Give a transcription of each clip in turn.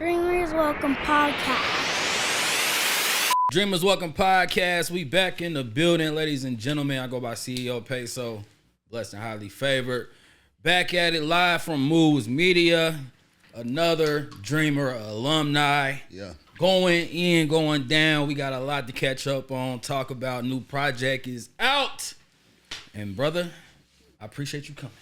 Dreamers Welcome Podcast. Dreamers Welcome Podcast. We back in the building, ladies and gentlemen. I go by CEO PESO, blessed and highly favored. Back at it live from Moves Media. Another Dreamer alumni. Yeah. Going in, going down. We got a lot to catch up on. Talk about new project is out. And brother, I appreciate you coming.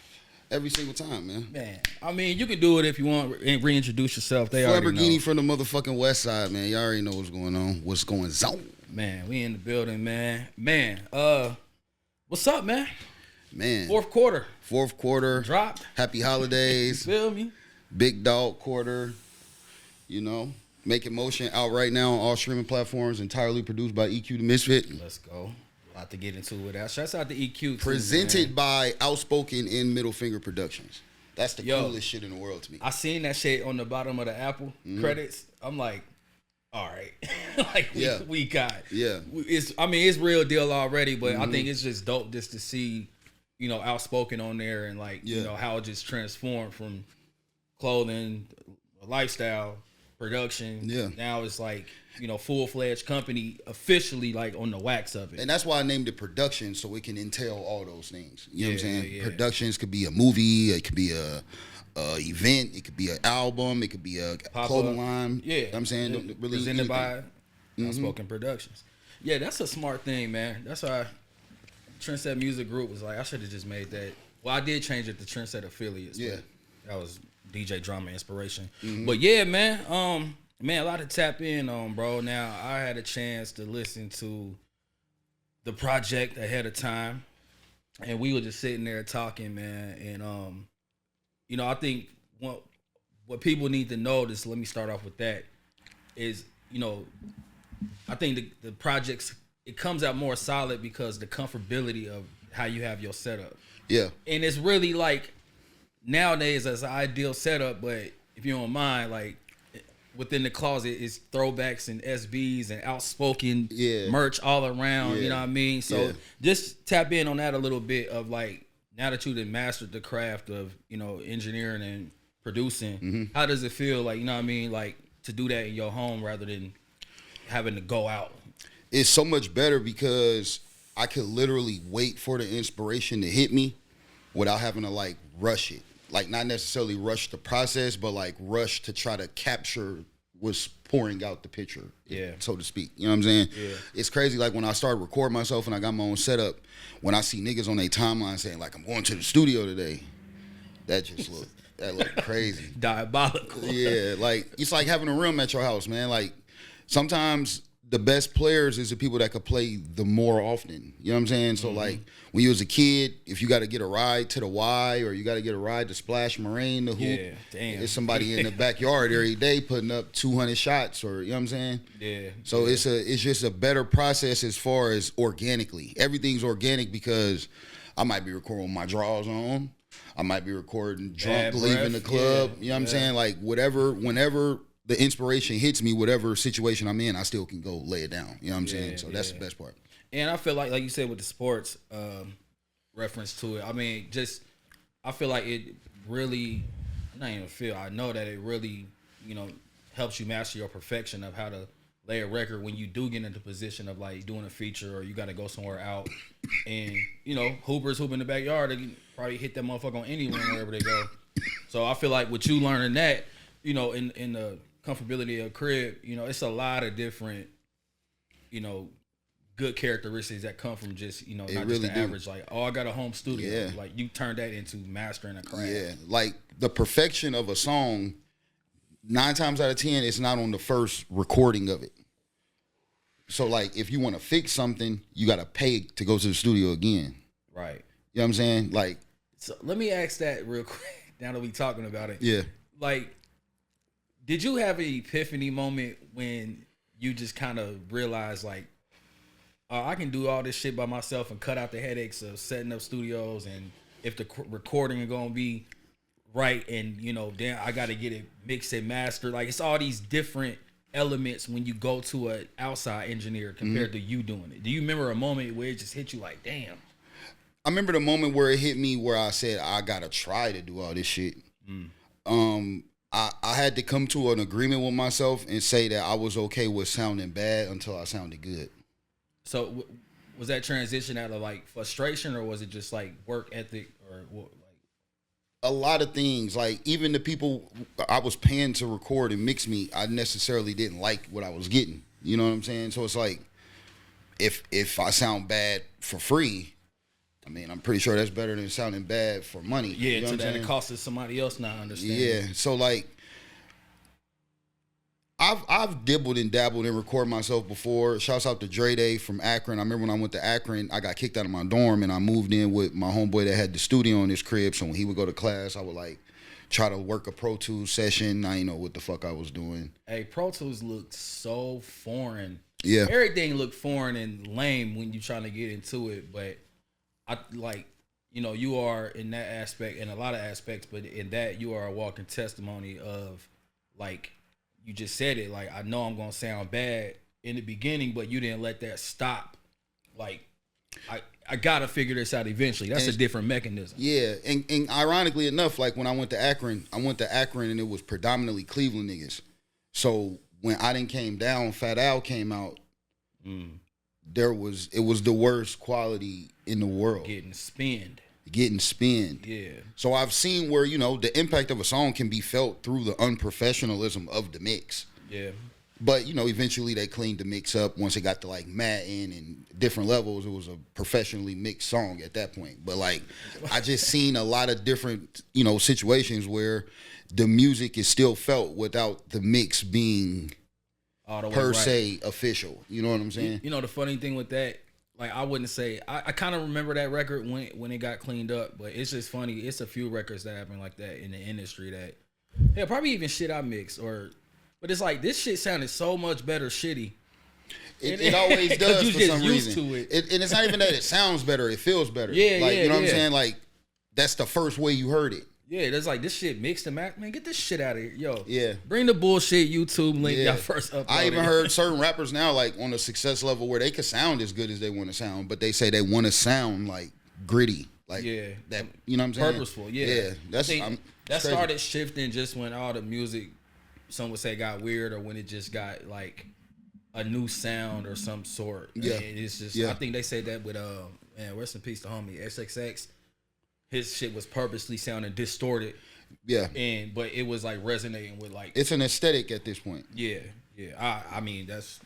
Every single time, man. Man, I mean, you can do it if you want and reintroduce yourself. They already know. Flamborghini from the motherfucking west side, man. Y'all already know what's going on. What's going on? Man, we in the building, man. Man, what's up, man? Man. Fourth quarter. Dropped. Happy holidays. You feel me? Big dog quarter. You know. Making Motion out right now on all streaming platforms. Entirely produced by EQ the Misfit. Let's go. A lot to get into with that. Shouts out to EQ too, Presented by Outspoken and Middle Finger Productions. That's the coolest shit in the world to me. I seen that shit on the bottom of the Apple credits. I'm like, all right. Like we got. Yeah. It's real deal already, but I think it's just dope just to see, Outspoken on there and you know, how it just transformed from clothing, lifestyle, production. Yeah. Now it's full-fledged company officially on the wax of it. And that's why I named it production, so it can entail all those things. You know what I'm saying? Yeah. Productions could be a movie, it could be a event, it could be an album, it could be a clothing line. Yeah. You know what I'm saying? Don't really presented by Outspoken Productions. Yeah, that's a smart thing, man. That's why Trendset Music Group was like, I should have just made that. Well, I did change it to Trendset Affiliates. Yeah. That was DJ Drama Inspiration. But yeah, man, a lot to tap in on, bro. Now, I had a chance to listen to the project ahead of time, and we were just sitting there talking, man. And, I think what people need to know, let me start off with that, is, I think the projects, it comes out more solid because the comfortability of how you have your setup. Yeah. And it's really nowadays as an ideal setup, but if you don't mind, within the closet is throwbacks and SBs and Outspoken merch all around, you know what I mean? So just tap in on that a little bit of now that you've mastered the craft of, engineering and producing, how does it feel you know what I mean? To do that in your home rather than having to go out. It's so much better because I could literally wait for the inspiration to hit me without having to rush it. Not necessarily rush the process, but rush to try to capture what's pouring out the picture, so to speak. You know what I'm saying? Yeah. It's crazy. When I started recording myself and I got my own setup, when I see niggas on their timeline saying I'm going to the studio today, that just looked crazy. Diabolical. Yeah, it's like having a room at your house, man. Sometimes the best players is the people that could play the more often. You know what I'm saying? So when you was a kid, if you got to get a ride to the Y or you got to get a ride to Splash Marine, the hoop, it's somebody in the backyard every day putting up 200 shots or, you know what I'm saying? Yeah. So it's just a better process as far as organically. Everything's organic because I might be recording my drawers on. I might be recording drunk, leaving the club. You know what I'm saying? Whenever the inspiration hits me, whatever situation I'm in, I still can go lay it down. You know what I'm saying? So that's the best part. And I feel like you said with the sports reference to it, I mean, I feel like it really, I know that it really, helps you master your perfection of how to lay a record when you do get into the position of doing a feature or you got to go somewhere out. And, hoopers hoop in the backyard, they can probably hit that motherfucker on any rim wherever they go. So I feel like with you learning that, in the comfortability of a crib, it's a lot of different, good characteristics that come from just, not really just the do. average, I got a home studio. Yeah. You turn that into mastering a craft. Yeah. The perfection of a song, 9 times out of 10, it's not on the first recording of it. So, if you want to fix something, you got to pay to go to the studio again. Right. You know what I'm saying? So let me ask that real quick, now that we talking about it. Yeah. Did you have an epiphany moment when you just kind of realized I can do all this shit by myself and cut out the headaches of setting up studios, and if the recording is gonna be right, and then I got to get it mixed and mastered. It's all these different elements when you go to an outside engineer compared to you doing it. Do you remember a moment where it just hit you damn? I remember the moment where it hit me where I said I gotta try to do all this shit. I had to come to an agreement with myself and say that I was okay with sounding bad until I sounded good. So was that transition out of like frustration, or was it just like work ethic, or what? A lot of things, like even the people I was paying to record and mix me, I necessarily didn't like what I was getting. You know what I'm saying? So it's like, if I sound bad for free, I mean, I'm pretty sure that's better than sounding bad for money. Yeah, you know to what I'm that saying? it costs somebody else not understanding. Yeah, so like, I've dibbled and dabbled and recorded myself before. Shouts out to Dre Day from Akron. I remember when I went to Akron, I got kicked out of my dorm and I moved in with my homeboy that had the studio in his crib. So when he would go to class, I would like try to work a Pro Tools session. I didn't know what the fuck I was doing. Hey, Pro Tools looked so foreign. Yeah. Everything looked foreign and lame when you're trying to get into it. But I like, you know, you are in that aspect, in a lot of aspects, but in that you are a walking testimony of, like, you just said it, like, I know I'm gonna sound bad in the beginning, but you didn't let that stop. Like, I gotta figure this out eventually. That's a different mechanism. Yeah, and ironically enough, like when I went to Akron and it was predominantly Cleveland niggas. So when I didn't came down, Fat Al came out. It was the worst quality in the world. Getting spinned. Yeah. So I've seen where, you know, the impact of a song can be felt through the unprofessionalism of the mix. Yeah. But, you know, eventually they cleaned the mix up. Once it got to like matting and different levels, it was a professionally mixed song at that point. But like, I just seen a lot of different, you know, situations where the music is still felt without the mix being per se official. You know what I'm saying? You know, the funny thing with that, like, I wouldn't say, I kind of remember that record when it got cleaned up, but it's just funny. It's a few records that happen like that in the industry that, yeah, probably even shit I mixed, but it's like, this shit sounded so much better shitty. It always does you for just some used reason. to it. And it's not even that it sounds better, it feels better. Yeah, like, yeah, you know what I'm yeah. saying? Like, that's the first way you heard it. Yeah, that's like, this shit mixed and matched. Man, get this shit out of here. Yo. Yeah. Bring the bullshit YouTube link Yeah. y'all first uploaded. I even heard certain rappers now, like, on a success level where they could sound as good as they want to sound, but they say they want to sound, like, gritty. Like, Yeah. that, you know what I'm saying? Purposeful, yeah. Yeah. That's, See, that that started shifting just when all the music, some would say, got weird, or when it just got, like, a new sound or some sort. Yeah. And it's just, Yeah. I think they said that with, man, rest in peace to homie, XXX. His shit was purposely sounding distorted. Yeah. But it was like resonating with, like, It's an aesthetic at this point. yeah. I mean, that's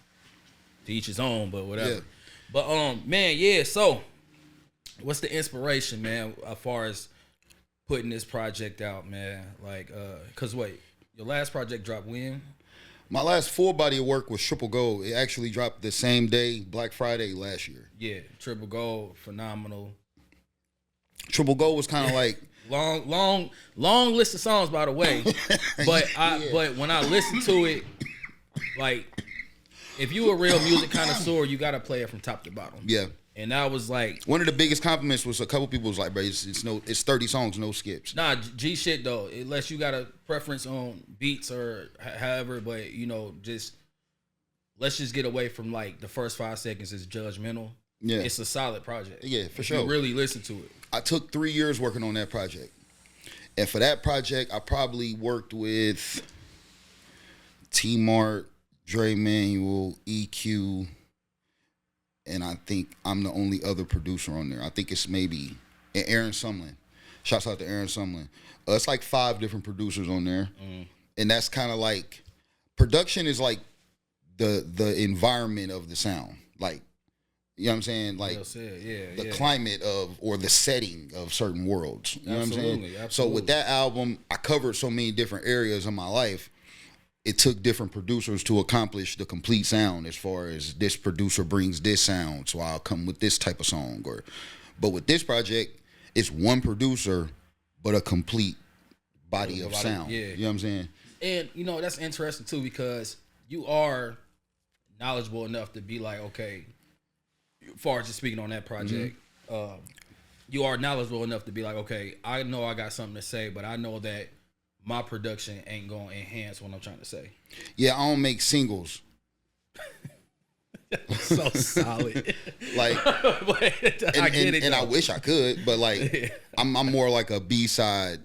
to each his own, but whatever. Yeah. But man, yeah. So, what's the inspiration, man, as far as putting this project out, man? Like, cause wait, your last project dropped when? My last full body of work was Triple Gold. It actually dropped the same day, Black Friday last year. Yeah, Triple Gold, phenomenal. Triple Gold was kind of like Long list of songs, by the way. But but when I listen to it, like, if you a real music connoisseur, you gotta play it from top to bottom. Yeah. And I was like, one of the biggest compliments was a couple people was like, bro, it's 30 songs, no skips. nah, G shit though. Unless you got a preference on beats or however, but you know, just let's just get away from like the first 5 seconds is judgmental. Yeah. It's a solid project. Yeah, for if sure. you really listen to it. I took 3 years working on that project. And for that project, I probably worked with T-Mart, Dre Manuel, EQ, and I think I'm the only other producer on there. I think it's maybe Aaron Sumlin. Shouts out to Aaron Sumlin. It's like 5 different producers on there. And that's kind of like, production is like the environment of the sound. Like, you know what I'm saying? Like, the climate of, or the setting of certain worlds. You know what I'm saying? Absolutely. So with that album, I covered so many different areas of my life. It took different producers to accomplish the complete sound, as far as this producer brings this sound, so I'll come with this type of song. But with this project, it's one producer, but a complete body of sound. Yeah. You know what I'm saying? And you know, that's interesting too, because you are knowledgeable enough to be like, okay, as far as just speaking on that project, you are knowledgeable enough to be like, okay, I know I got something to say, but I know that my production ain't gonna enhance what I'm trying to say. Yeah, I don't make singles. So solid. Like, I get it. And I wish I could, but like, I'm more like a B-side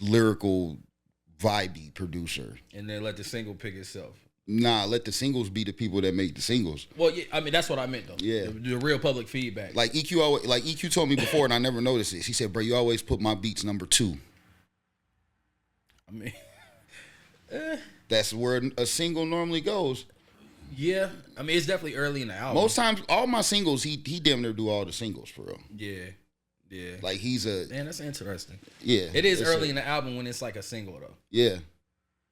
lyrical vibey producer. And then let the single pick itself. Nah, let the singles be the people that make the singles. Well, yeah, I mean that's what I meant though. Yeah, the real public feedback. Like EQ always, like EQ told me before, and I never noticed this. He said, "Bro, you always put my beats number 2." I mean, That's where a single normally goes. yeah. I mean, it's definitely early in the album. Most times, all my singles, he damn near do all the singles for real. Yeah. Yeah. Like he's a Man, that's interesting. yeah. It is early in the album when it's like a single though. Yeah,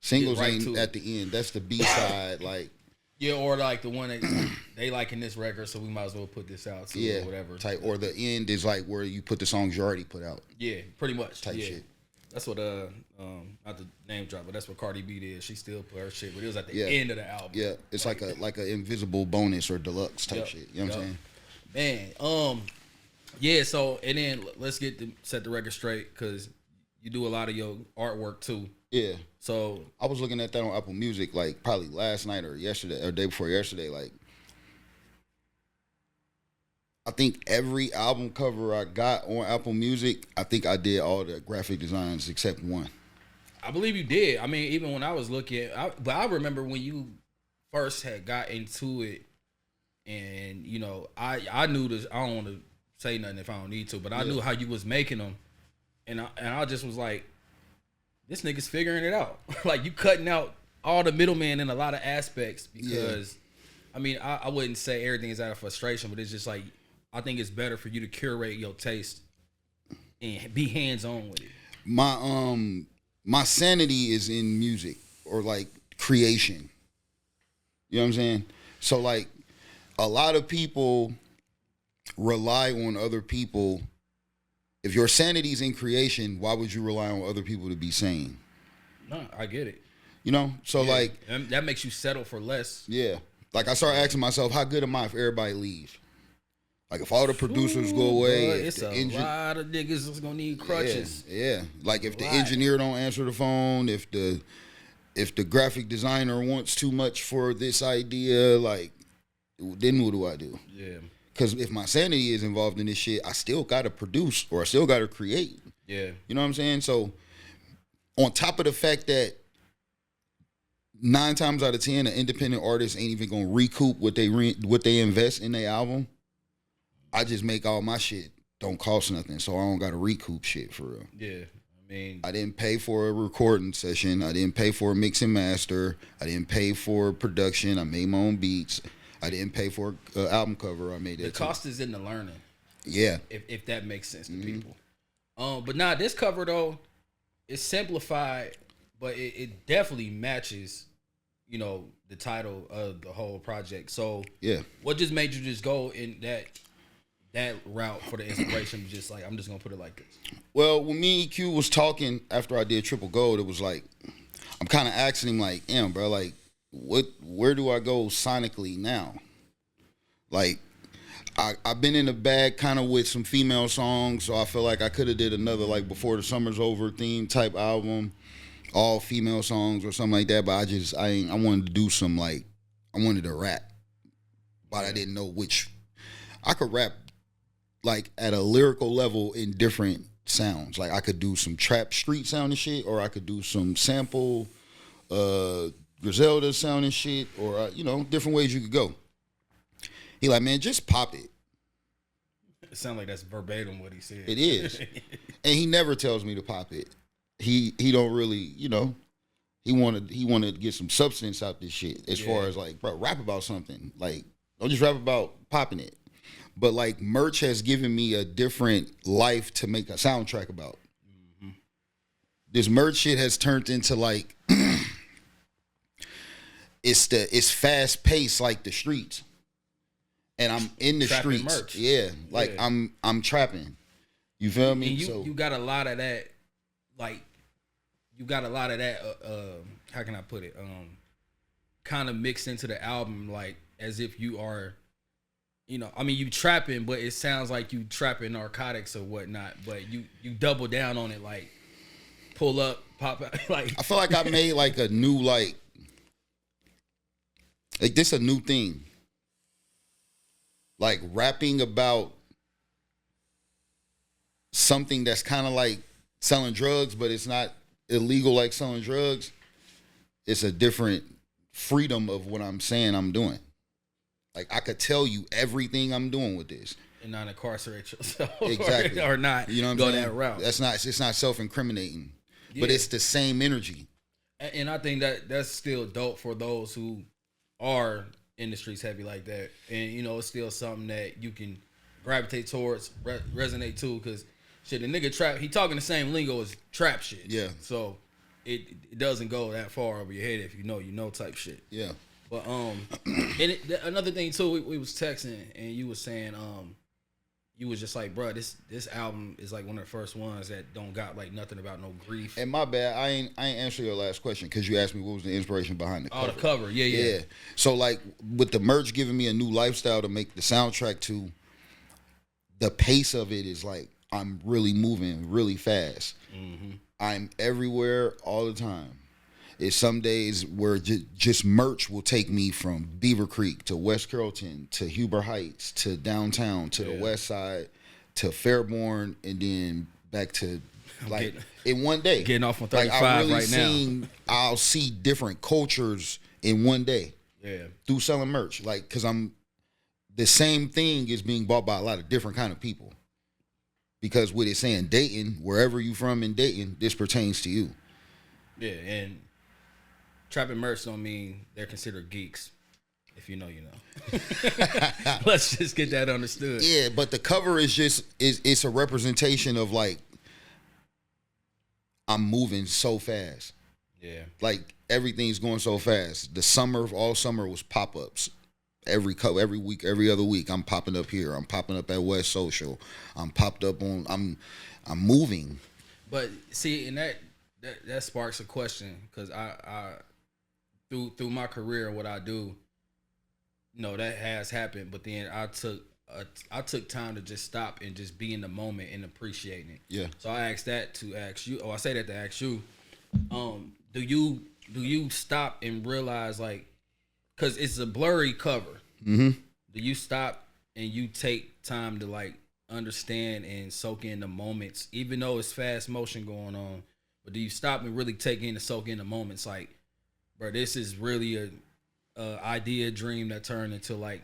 singles Get right ain't to it. at the end. That's the B side. Like Yeah, or like the one that they like in this record, so we might as well put this out too, yeah, or whatever. type. Or the end is like where you put the songs you already put out. Yeah, pretty much. Type yeah. shit. That's what not the name drop, but that's what Cardi B did. She still put her shit, but it was at the Yeah. end of the album. Yeah, it's like a invisible bonus or deluxe type Yup, shit. You know what I'm saying? Man, yeah. So and then let's set the record straight because you do a lot of your artwork too. Yeah. So I was looking at that on Apple Music like probably last night or yesterday or day before yesterday. Like, I think every album cover I got on Apple Music, I think I did all the graphic designs except one. I believe you did. I mean, even when I was looking, but I remember when you first had got into it, and you know, I knew this. I don't want to say nothing if I don't need to, but I knew how you was making them, and I just was like, this nigga's figuring it out. Like you cutting out all the middleman in a lot of aspects because, I mean, I wouldn't say everything is out of frustration, but it's just like I think it's better for you to curate your taste and be hands on with it. My sanity is in music or like creation. You know what I'm saying? So like a lot of people rely on other people. If your sanity's in creation, why would you rely on other people to be sane? No, I get it. You know? So like and that makes you settle for less. yeah. Like I started asking myself, how good am I if everybody leave? Like if all the producers go away, Bro, if it's the a lot of niggas that's gonna need crutches. Yeah. Like if the engineer don't answer the phone, if the graphic designer wants too much for this idea, like then what do I do? Yeah. Because if my sanity is involved in this shit, I still gotta produce or I still gotta create. Yeah. You know what I'm saying? So on top of the fact that 9 times out of 10, an independent artist ain't even gonna recoup what they invest in their album. I just make all my shit don't cost nothing, so I don't gotta recoup shit for real. Yeah. I mean, I didn't pay for a recording session. I didn't pay for a mix and master. I didn't pay for production. I made my own beats. I didn't pay for an album cover. I made that. the cost is in the learning. Yeah. If that makes sense to people. But nah, this cover though, it's simplified, but it definitely matches, you know, the title of the whole project. So Yeah. what just made you just go in that route for the inspiration? Just like I'm just gonna put it like this. Well, when me and EQ was talking after I did Triple Gold, it was like I'm kind of asking him like, damn, bro, like where do I go sonically now? Like I've been in the bag kind of with some female songs, so I feel like I could have did another like Before the Summer's Over theme type album, all female songs or something like that. But I wanted to do some like I wanted to rap, but I didn't know which. I could rap like at a lyrical level in different sounds. Like I could do some trap street sound and shit, or I could do some sample Griselda sound and shit, or you know, different ways you could go. He like, man, just pop it. It sounds like that's verbatim what he said. It is. And he never tells me to pop it. He don't really, you know, he wanted to get some substance out this shit as far as like, bro, rap about something. Like, don't just rap about popping it. But like merch has given me a different life to make a soundtrack about. Mm-hmm. This merch shit has turned into like it's fast paced like the streets. And I'm in the Trapping streets. merch. Yeah. Like Yeah. I'm trapping. You feel me? And you got a lot of that, like you got a lot of that how can I put it? Kind of mixed into the album, like as if you are, you know, I mean you trapping, but it sounds like you trapping narcotics or whatnot, but you double down on it, like pull up, pop out. Like I feel like I made like a new like this a new thing. Like rapping about something that's kind of like selling drugs, but it's not illegal like selling drugs, it's a different freedom of what I'm saying I'm doing. Like I could tell you everything I'm doing with this. And not incarcerate yourself. Exactly. or not You know what I'm go saying? that route. It's not self-incriminating. Yeah. But it's the same energy. And I think that's still dope for those who are in the streets heavy like that. And, you know, it's still something that you can gravitate towards, resonate to, because shit, the nigga trap, he talking the same lingo as trap shit. Yeah. So it doesn't go that far over your head if you know type shit. Yeah. But another thing too, we was texting and you was saying you was just like, bro, this album is like one of the first ones that don't got like nothing about no grief. And my bad, I ain't answer your last question because you asked me what was the inspiration behind the cover. Oh, the cover, yeah. So like with the merch giving me a new lifestyle to make the soundtrack to, the pace of it is like I'm really moving really fast. Mm-hmm. I'm everywhere all the time. It's some days where just merch will take me from Beaver Creek to West Carrollton to Huber Heights to downtown to the west side to Fairborn and then back to like in one day. Getting off on 35 like, I really right now. I'll see different cultures in one day. Yeah. Through selling merch. Like, cause the same thing is being bought by a lot of different kind of people. Because with it saying Dayton, wherever you from in Dayton, this pertains to you. Yeah, and trapping merch don't mean they're considered geeks. If you know, you know. Let's just get that understood. Yeah, but the cover is it's a representation of like I'm moving so fast. Yeah. Like everything's going so fast. All summer was pop-ups. Every week, every other week, I'm popping up here. I'm popping up at West Social. I'm moving. But see, and that sparks a question because I through my career and what I do, you know, that has happened. But then I took time to just stop and just be in the moment and appreciating it. Yeah. So I asked that to ask you. I say that to ask you. Do you stop and realize like, because it's a blurry cover. Mm-hmm. Do you stop and you take time to like understand and soak in the moments, even though it's fast motion going on? But do you stop and really take in and soak in the moments? Like, bro, this is really a idea, dream that turned into like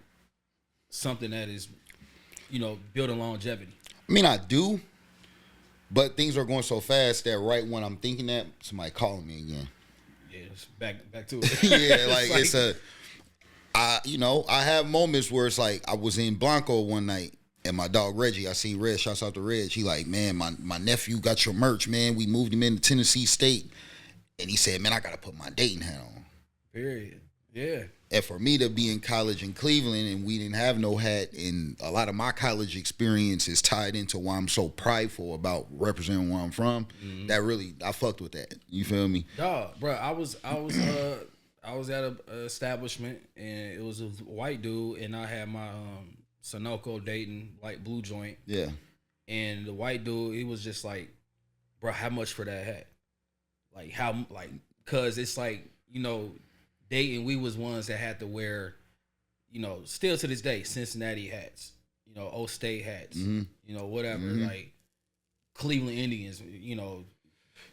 something that is, you know, building longevity. I mean, I do, but things are going so fast that right when I'm thinking that, somebody calling me again. Yeah, it's back to it. Yeah, like I have moments where it's like I was in Blanco one night and my dog Reggie, I seen Reg, shouts out to Reg. He like, man, my nephew got your merch, man. We moved him into Tennessee State. And he said, man, I got to put my Dayton hat on. Period. Yeah. And for me to be in college in Cleveland and we didn't have no hat, and a lot of my college experience is tied into why I'm so prideful about representing where I'm from. Mm-hmm. That really, I fucked with that. You feel me? Dog, bro, I was at a establishment and it was a white dude and I had my Sunoco Dayton light blue joint. Yeah. And the white dude, he was just like, bro, how much for that hat? Cause it's like, you know, Dayton, we was ones that had to wear, you know, still to this day, Cincinnati hats, you know, O State hats, mm-hmm. you know, whatever, mm-hmm. like Cleveland Indians, you know,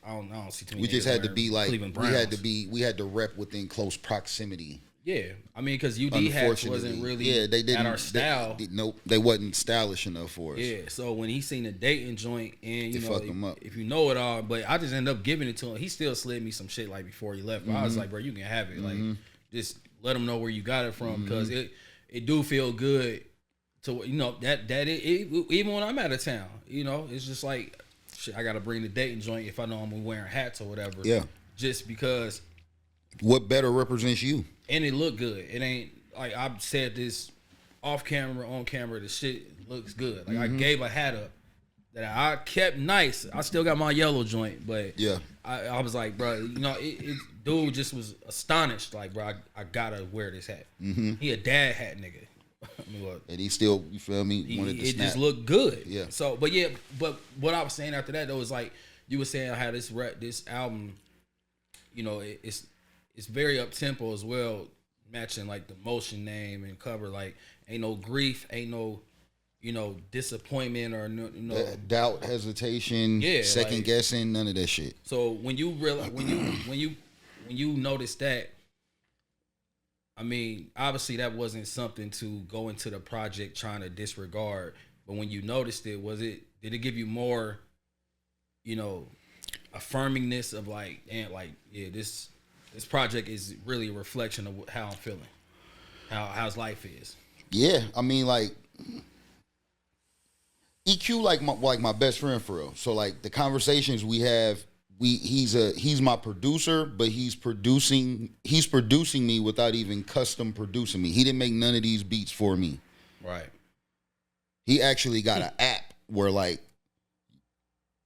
I don't see too many. We just had to be like, we had to rep within close proximity. Yeah, I mean, because UD hats wasn't really they didn't, at our style. Nope, they wasn't stylish enough for us. Yeah, so when he seen the Dayton joint, and you know, fucked him up. If you know it all, but I just ended up giving it to him. He still slid me some shit like before he left. But mm-hmm. I was like, bro, you can have it. Mm-hmm. Like, just let him know where you got it from, because mm-hmm. it do feel good to, you know, that even when I'm out of town, you know, it's just like, shit, I gotta bring the Dayton joint if I know I'm wearing hats or whatever. Yeah, just because. What better represents you? And it looked good. It ain't like I've said this off camera, on camera. The shit looks good. Like mm-hmm. I gave a hat up that I kept nice. I still got my yellow joint, but yeah, I was like, bro, you know, dude just was astonished. Like, bro, I gotta wear this hat. Mm-hmm. He a dad hat nigga. I mean, look, and he still, you feel me? Wanted to it snap. just looked good. Yeah. So, but what I was saying after that though is like you were saying how this album, you know, it's very up tempo as well, matching like the motion name and cover. Like ain't no grief, ain't no, disappointment or doubt, hesitation, second guessing, none of that shit. So when you realize when you notice that, I mean, obviously that wasn't something to go into the project trying to disregard. But when you noticed it, did it give you more, affirmingness of this project is really a reflection of how I'm feeling, how's life is. Yeah, I mean, like EQ, like my best friend for real. So like the conversations we have, he's my producer, but he's producing me without even custom producing me. He didn't make none of these beats for me. Right. He actually got an app where like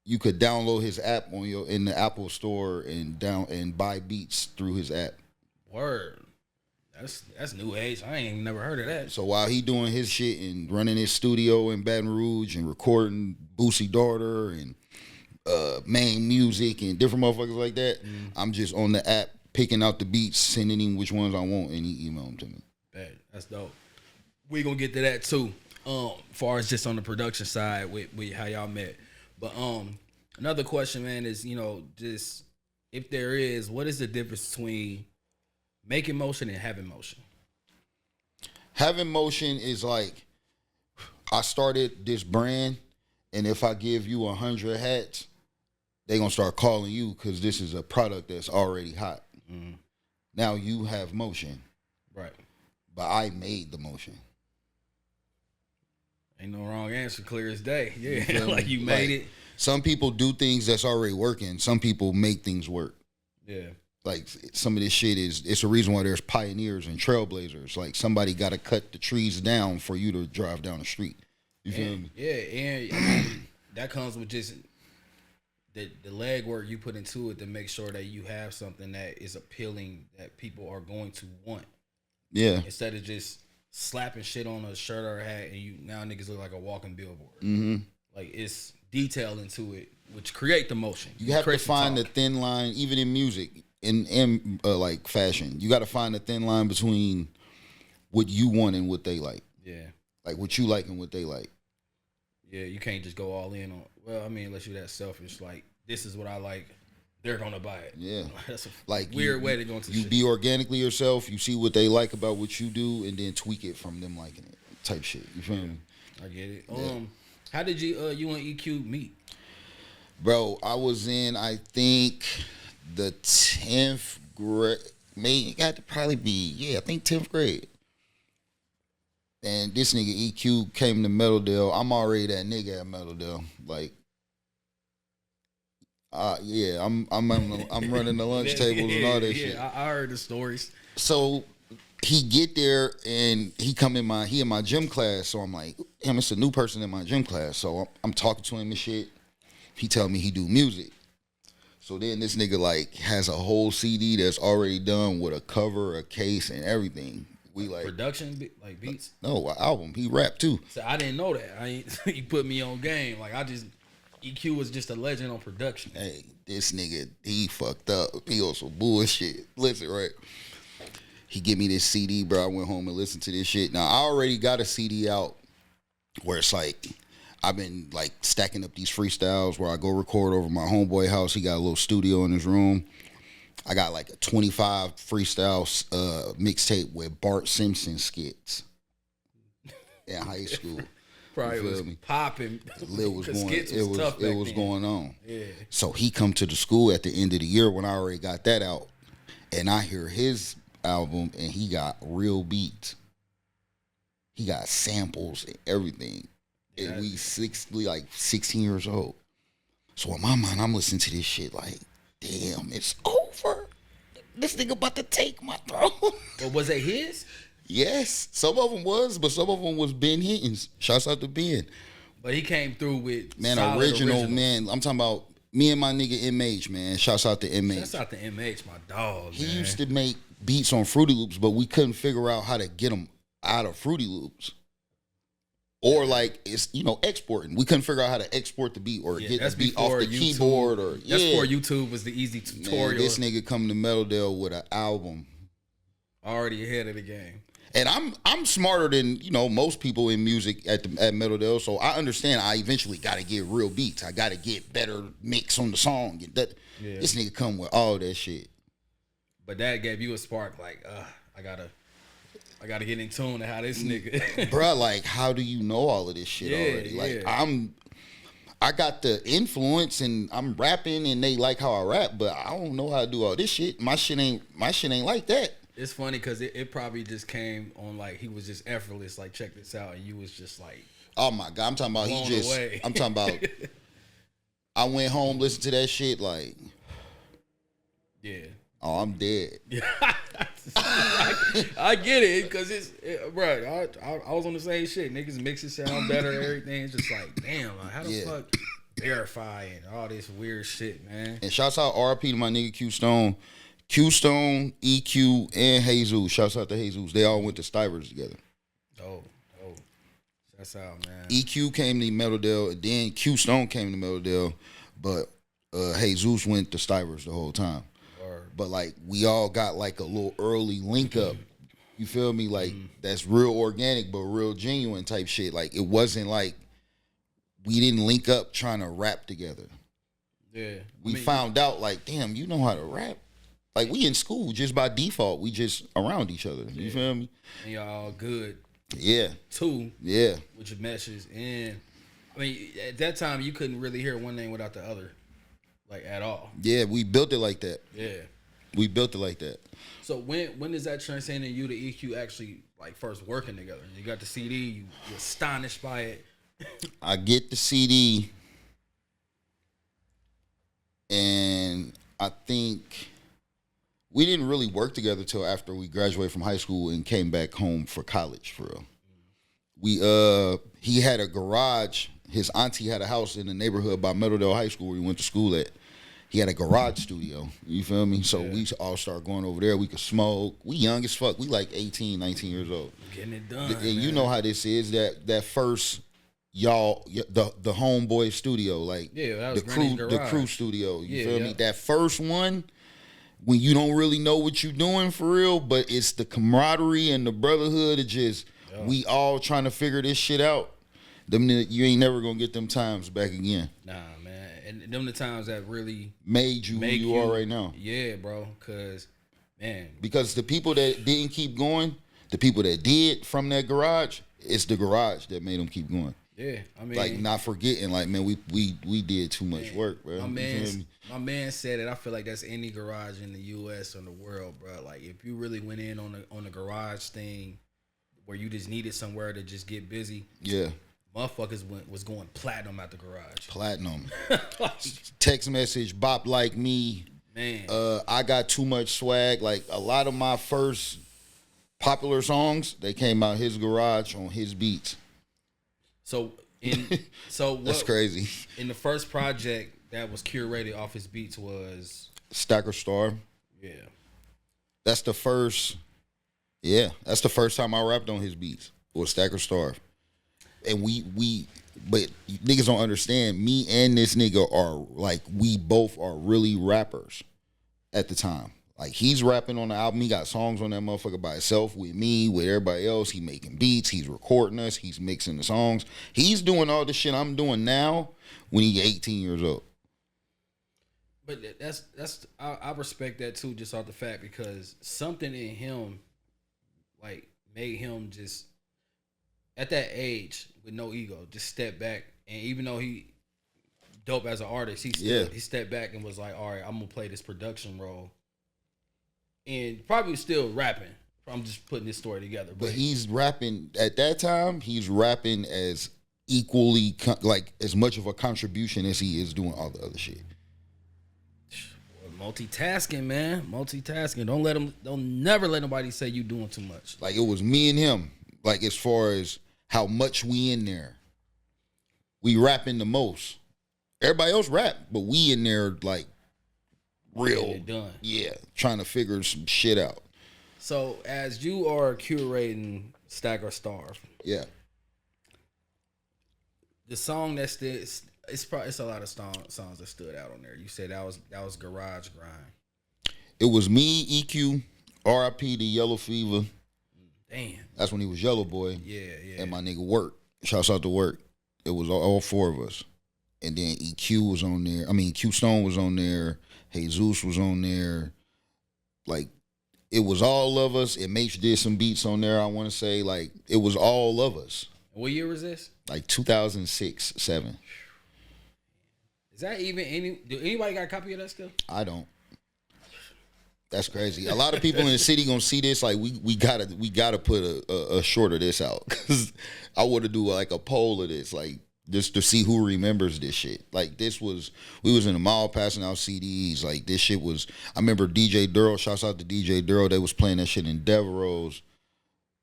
you could download his app in the Apple store and buy beats through his app. Word. That's new age. I ain't even never heard of that. So while he doing his shit and running his studio in Baton Rouge and recording Boosie Daughter and Main Music and different motherfuckers like that, I'm just on the app picking out the beats, sending him which ones I want, and he email them to me. Bad. That's dope. We gonna get to that too. Far as just on the production side with how y'all met. But another question, man, is just if there is, what is the difference between making motion and having motion? Having motion is like, I started this brand, and if I give you 100 hats, they gonna start calling you because this is a product that's already hot. Mm-hmm. Now you have motion, right? But I made the motion. Ain't no wrong answer, clear as day. Yeah, like you made it. Some people do things that's already working. Some people make things work. Yeah. Like some of this shit it's a reason why there's pioneers and trailblazers. Like somebody got to cut the trees down for you to drive down the street. You feel me? Yeah, and I mean, that comes with just the legwork you put into it to make sure that you have something that is appealing that people are going to want. Yeah. Instead of just slapping shit on a shirt or a hat and now niggas look like a walking billboard. Mm-hmm. Like it's detail into it, which create the motion. You have to find the thin line, even in music, in like fashion. You got to find the thin line between what you want and what they like. Yeah. Like what you like and what they like. Yeah, you can't just go all in on. Well, I mean, unless you're that selfish. Like this is what I like. They're gonna buy it. Yeah, that's a like weird way to go into. You shit. Be organically yourself. You see what they like about what you do, and then tweak it from them liking it. Type shit. You feel me? I get it. Yeah. How did you and EQ meet? Bro, I was in, I think, the 10th grade. It got to probably be, I think 10th grade. And this nigga EQ came to Meadowdale. I'm already that nigga at Meadowdale. Like, I'm running the lunch tables and all that shit. Yeah, I heard the stories. So he get there and he in my gym class. So I'm like, damn, it's a new person in my gym class. So I'm talking to him and shit. He tell me he do music. So then this nigga like has a whole CD that's already done with a cover, a case, and everything. We like production, like beats. No, an album. He rap too. So I didn't know that. He put me on game. Like EQ was just a legend on production. Hey, this nigga, he fucked up. He on some bullshit. Listen, right? He give me this CD, bro. I went home and listened to this shit. Now, I already got a CD out where it's like, I've been like stacking up these freestyles where I go record over my homeboy house. He got a little studio in his room. I got like a 25 freestyle mixtape with Bart Simpson skits in high school. Probably was popping. It was was going on. Yeah. So he come to the school at the end of the year when I already got that out, and I hear his album, and he got real beats. He got samples and everything. Yeah. And we 16 years old. So in my mind, I'm listening to this shit like, damn, it's over. This nigga about to take my throne. Well, was it his? Yes, some of them was, but some of them was Ben Hinton's. Shouts out to Ben. But he came through with original, man. I'm talking about me and my nigga MH, man. Shouts out to MH. Shouts out to MH, my dog. He used to make beats on Fruity Loops, but we couldn't figure out how to get them out of Fruity Loops. Or like it's exporting. We couldn't figure out how to export the beat or get the beat off the keyboard. That's before YouTube was the easy tutorial. Man, this nigga come to Meadowdale with an album. Already ahead of the game. And I'm smarter than most people in music at Metal Dell, so I understand. I eventually got to get real beats. I got to get better mix on the song. This nigga come with all that shit. But that gave you a spark. Like, I gotta get in tune to how this nigga. Bruh, like, how do you know all of this shit already? Like, I got the influence and I'm rapping and they like how I rap, but I don't know how to do all this shit. My shit ain't like that. It's funny because it probably just came on like he was just effortless. Like, check this out, and you was just like, oh my god, I'm talking about I'm talking about. I went home, listened to that shit, like, yeah. Oh, I'm dead. I get it because bro. I was on the same shit. Niggas mix it sound better, everything. It's just like, damn, like, how the fuck verify and all this weird shit, man. And shouts out RP to my nigga Q Stone. Q Stone, EQ, and Jesus. Shouts out to Jesus. They all went to Stivers together. Oh. Shouts out, man. EQ came to Metal Dell, and then Q Stone came to Metal Dell, but Jesus went to Stivers the whole time. But like we all got like a little early link up. You feel me? Like that's real organic but real genuine type shit. Like it wasn't like we didn't link up trying to rap together. Yeah. We found out like, damn, you know how to rap. Like we in school just by default. We just around each other. You feel me? And y'all all good. Yeah. Too. Yeah. With your meshes. And I mean, at that time you couldn't really hear one name without the other. Like at all. Yeah, we built it like that. Yeah. We built it like that. So when is that transcending you to EQ actually like first working together? You got the CD, you're astonished by it. I get the CD, and I think we didn't really work together till after we graduated from high school and came back home for college for real. He had a garage. His auntie had a house in the neighborhood by Meadowdale High School where he went to school at. He had a garage studio. You feel me? So we all started going over there. We could smoke. We young as fuck. We like 18, 19 years old. Getting it done. And you know how this is, that first y'all the homeboy studio, like that was the crew studio. You feel me? That first one, when you don't really know what you're doing for real, but it's the camaraderie and the brotherhood of just we all trying to figure this shit out. You ain't never gonna get them times back again. Nah, man. And them the times that really made you who you are right now. Yeah, bro. Because the people that didn't keep going, the people that did from that garage, it's the garage that made them keep going. Yeah, I mean, like not forgetting, like man, we did too much work, bro. My man said it. I feel like that's any garage in the U.S. or the world, bro. Like if you really went in on the garage thing, where you just needed somewhere to just get busy. Yeah. Motherfuckers was going platinum at the garage. Platinum. Text message, bop like me. Man. I got too much swag. Like a lot of my first popular songs, they came out his garage on his beats. So that's crazy. In the first project that was curated off his beats was Stacker Star. Yeah. That's the first time I rapped on his beats. Was Stacker Star. And but niggas don't understand, me and this nigga are like, we both are really rappers at the time. Like he's rapping on the album, he got songs on that motherfucker by himself, with me, with everybody else. He making beats, he's recording us, he's mixing the songs. He's doing all the shit I'm doing now when he's 18 years old. But I respect that too, just off the fact because something in him like made him just at that age with no ego, just step back. And even though he dope as an artist, he stepped back and was like, all right, I'm gonna play this production role. And probably still rapping. I'm just putting this story together. But he's rapping at that time, he's rapping as equally like as much of a contribution as he is doing all the other shit. Multitasking, man. Multitasking. Don't never let nobody say you doing too much. Like it was me and him. Like as far as how much we in there. We rapping the most. Everybody else rap, but we in there like real. Done. Yeah, trying to figure some shit out. So as you are curating Stagger Starve. Yeah. The song that's this, it's a lot of songs that stood out on there. You said that was Garage Grind. It was me, EQ, R.I.P. to Yellow Fever. Damn. That's when he was Yellow Boy. Yeah. And my nigga Work. Shouts out to Work. It was all four of us. And then EQ was on there. I mean, Q Stone was on there. Jesus was on there. Like, it was all of us. And Mase did some beats on there, I want to say. Like, it was all of us. What year was this? Like 2006, 7. Is that even do anybody got a copy of that still? I don't. That's crazy. A lot of people in the city gonna see this. Like we gotta put a short of this out, because I would have do like a poll of this, like just to see who remembers this shit. Like we was in the mall passing out CDs. Like this shit was. I remember DJ Duro. Shouts out to DJ Duro. They was playing that shit in Devereaux's.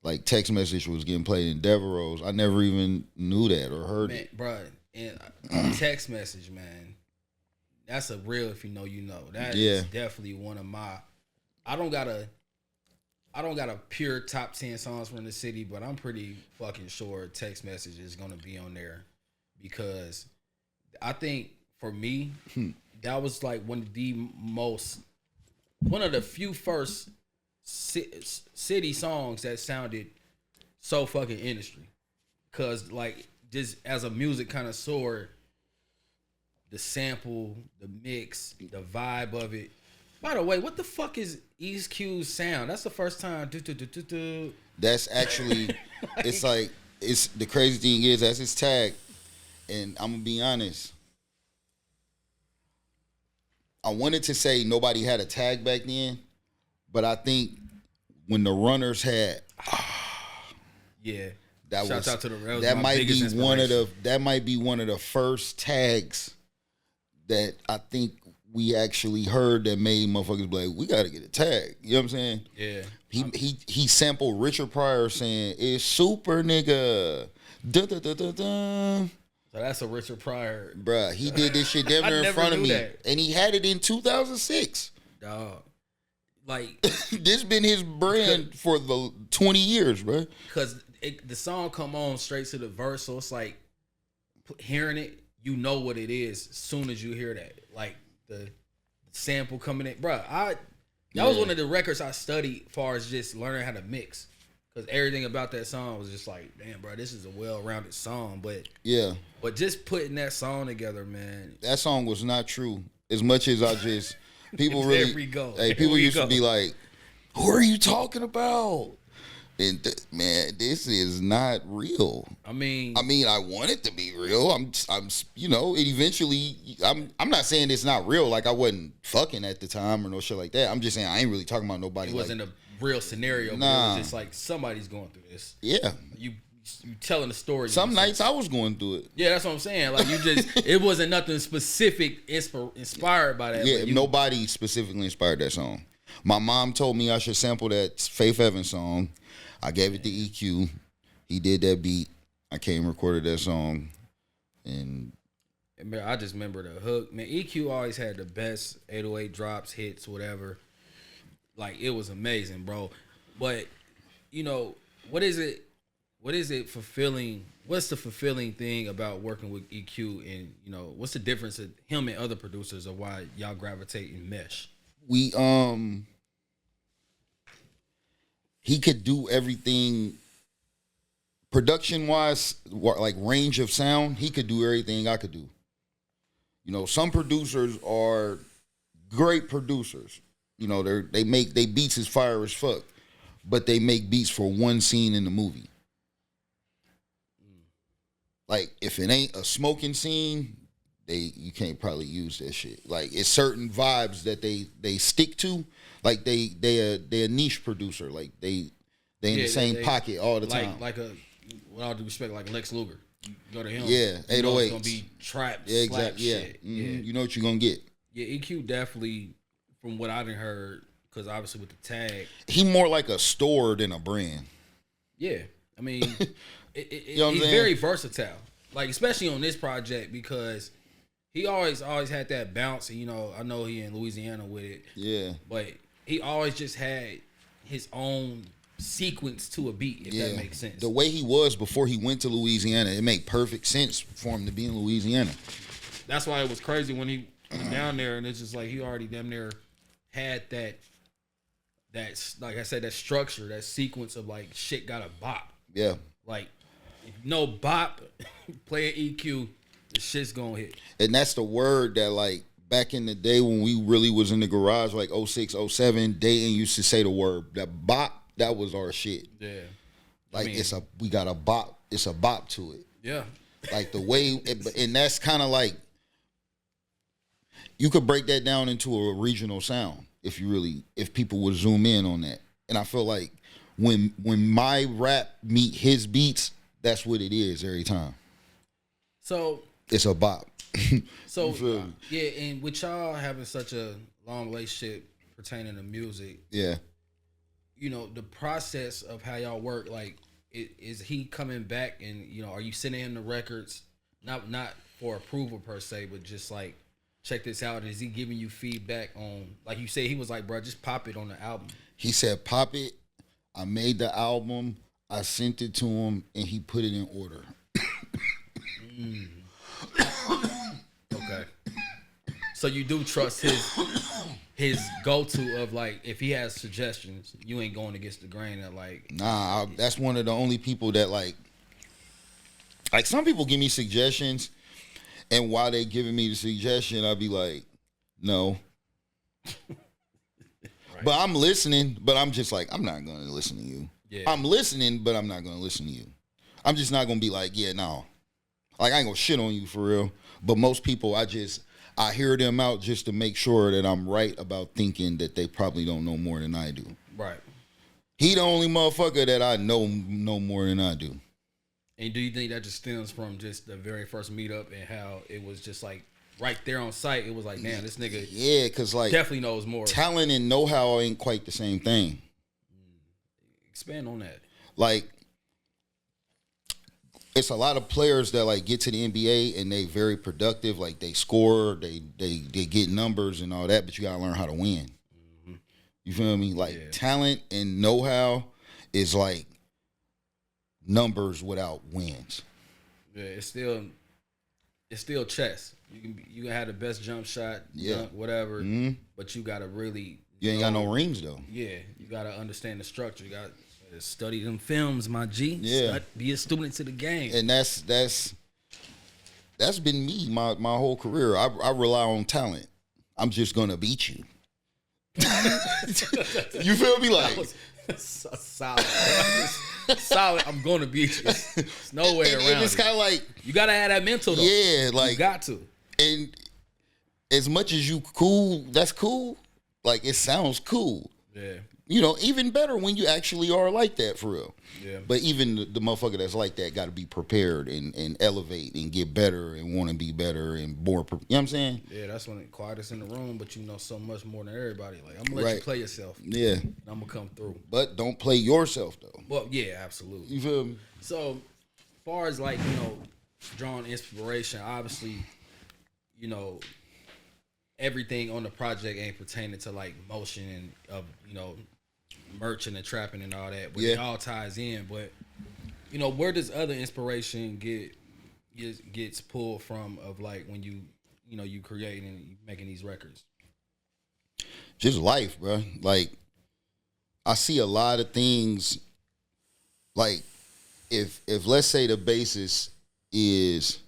Like text message was getting played in Devereaux's. I never even knew that or heard it, bro. And text message, man. That's a real. If you know, you know. That is definitely one of my. I don't got a pure top 10 songs from the city, but I'm pretty fucking sure text message is gonna be on there, because I think for me that was like one of the few first city songs that sounded so fucking industry. Cause like just as a music connoisseur, the sample, the mix, the vibe of it. By the way, what the fuck is East Q's sound? That's the first time. That's actually, it's like, it's the crazy thing is that's his tag, and I'm gonna be honest. I wanted to say nobody had a tag back then, but I think when the runners had, Shouts out to the Rails. That might be one of the first tags that I think we actually heard that made motherfuckers be like, we gotta get a tag. You know what I'm saying? Yeah. He sampled Richard Pryor saying, it's super nigga. Da, da, da, da, da. So that's a Richard Pryor. Bruh, he did this shit down there in front of me. That. And he had it in 2006. Dog. Like. This been his brand for the 20 years, bro. Because the song come on straight to the verse, so it's like, hearing it, you know what it is as soon as you hear that. Like, the sample coming in, bro. That was one of the records I studied as far as just learning how to mix, because everything about that song was just like, damn, bro, this is a well-rounded song. But just putting that song together, man. That song was not true. As much as I just people really, there we go. Hey, people used to be like, "Who are you talking about?" And man, this is not real. I mean, I want it to be real. I'm, you know, it eventually. I'm not saying it's not real. Like I wasn't fucking at the time or no shit like that. I'm just saying I ain't really talking about nobody. It wasn't a real scenario. Nah. But it was just like somebody's going through this. Yeah. You telling the story. Some nights I was going through it. Yeah, that's what I'm saying. Like you just, it wasn't nothing specific inspired by that. Yeah, nobody specifically inspired that song. My mom told me I should sample that Faith Evans song. I gave it to EQ. He did that beat. I came and recorded that song. And I just remember the hook. Man, EQ always had the best 808 drops, hits, whatever. Like, it was amazing, bro. But, you know, what is it fulfilling? What's the fulfilling thing about working with EQ? And, you know, what's the difference of him and other producers, or why y'all gravitate and mesh? He could do everything production wise, like range of sound. He could do everything I could do. You know, some producers are great producers. You know, they make they beats as fire as fuck, but they make beats for one scene in the movie. Like if it ain't a smoking scene, you can't probably use that shit. Like it's certain vibes that they stick to. Like they a niche producer. Like they in the same pocket all the time. Like with all due respect, like Lex Luger. You go to him. Yeah, 808. It's gonna be trap. Yeah, exactly. Yeah. Shit. Mm-hmm. Yeah, you know what you're gonna get. Yeah, EQ definitely, from what I've heard, because obviously with the tag, he more like a store than a brand. Yeah, I mean, he's very versatile. Like especially on this project, because he always had that bounce. And you know, I know he in Louisiana with it. Yeah, but he always just had his own sequence to a beat, if that makes sense. The way he was before he went to Louisiana, it made perfect sense for him to be in Louisiana. That's why it was crazy when he was down there, and it's just like he already damn near had that that's like I said, that structure, that sequence of like shit got a bop. Yeah. Like if you know bop, play an EQ, the shit's gonna hit. And that's the word that like back in the day when we really was in the garage, like 06, 07, Dayton used to say the word that bop. That was our shit. Yeah. Like we got a bop. It's a bop to it. Yeah. Like the way, and that's kind of like you could break that down into a regional sound if people would zoom in on that. And I feel like when my rap meet his beats, that's what it is every time. So it's a bop. So yeah, and with y'all having such a long relationship pertaining to music, yeah, you know, the process of how y'all work, like, is he coming back and, you know, are you sending him the records, not for approval per se, but just like, check this out? Is he giving you feedback on, like you say, he was like, bro, just pop it on the album? He said, pop it. I made the album. I sent it to him, and he put it in order. Okay. So you do trust his go-to of like, if he has suggestions, you ain't going against the grain of like. Nah, that's one of the only people that like some people give me suggestions, and while they giving me the suggestion, I'll be like, no. Right. But I'm listening, but I'm just like, I'm not going to listen to you. Yeah. I'm listening, but I'm not going to listen to you. I'm just not going to be like, yeah, no. Like, I ain't going to shit on you for real. But most people, I hear them out just to make sure that I'm right about thinking that they probably don't know more than I do. Right. He the only motherfucker that I know more than I do. And do you think that just stems from just the very first meetup and how it was just like right there on site? It was like, damn, this nigga because like definitely knows more. Talent and know-how ain't quite the same thing. Expand on that. Like, it's a lot of players that like get to the NBA and they very productive. Like they score, they get numbers and all that, but you gotta learn how to win. Mm-hmm. You feel me? Like talent and know-how is like numbers without wins. Yeah, it's still chess. You can have the best jump shot, dunk, whatever, but you gotta really. You ain't got no rings though. Yeah, you gotta understand the structure. You gotta study them films, my G. Yeah, be a student to the game. And that's been me my whole career. I rely on talent. I'm just gonna beat you. You feel me? Like solid. Solid. I'm gonna beat you. There's no way around. And it's kind of like you gotta have that mental though. Yeah, like you got to. And as much as you cool, that's cool. Like it sounds cool. Yeah. You know, even better when you actually are like that for real. Yeah. But even the motherfucker that's like that got to be prepared and elevate and get better and want to be better and more. You know what I'm saying? Yeah, that's when the quietest in the room, but you know so much more than everybody. Like, I'm going to let you play yourself. Yeah. And I'm going to come through. But don't play yourself, though. Well, yeah, absolutely. You feel me? So, as far as, like, you know, drawing inspiration, obviously, you know, everything on the project ain't pertaining to, like, motion and, you know, merchant and trapping and all that, but it all ties in. But you know, where does other inspiration gets pulled from? Of like when you creating and you making these records. Just life, bro. Like I see a lot of things. Like if let's say the basis is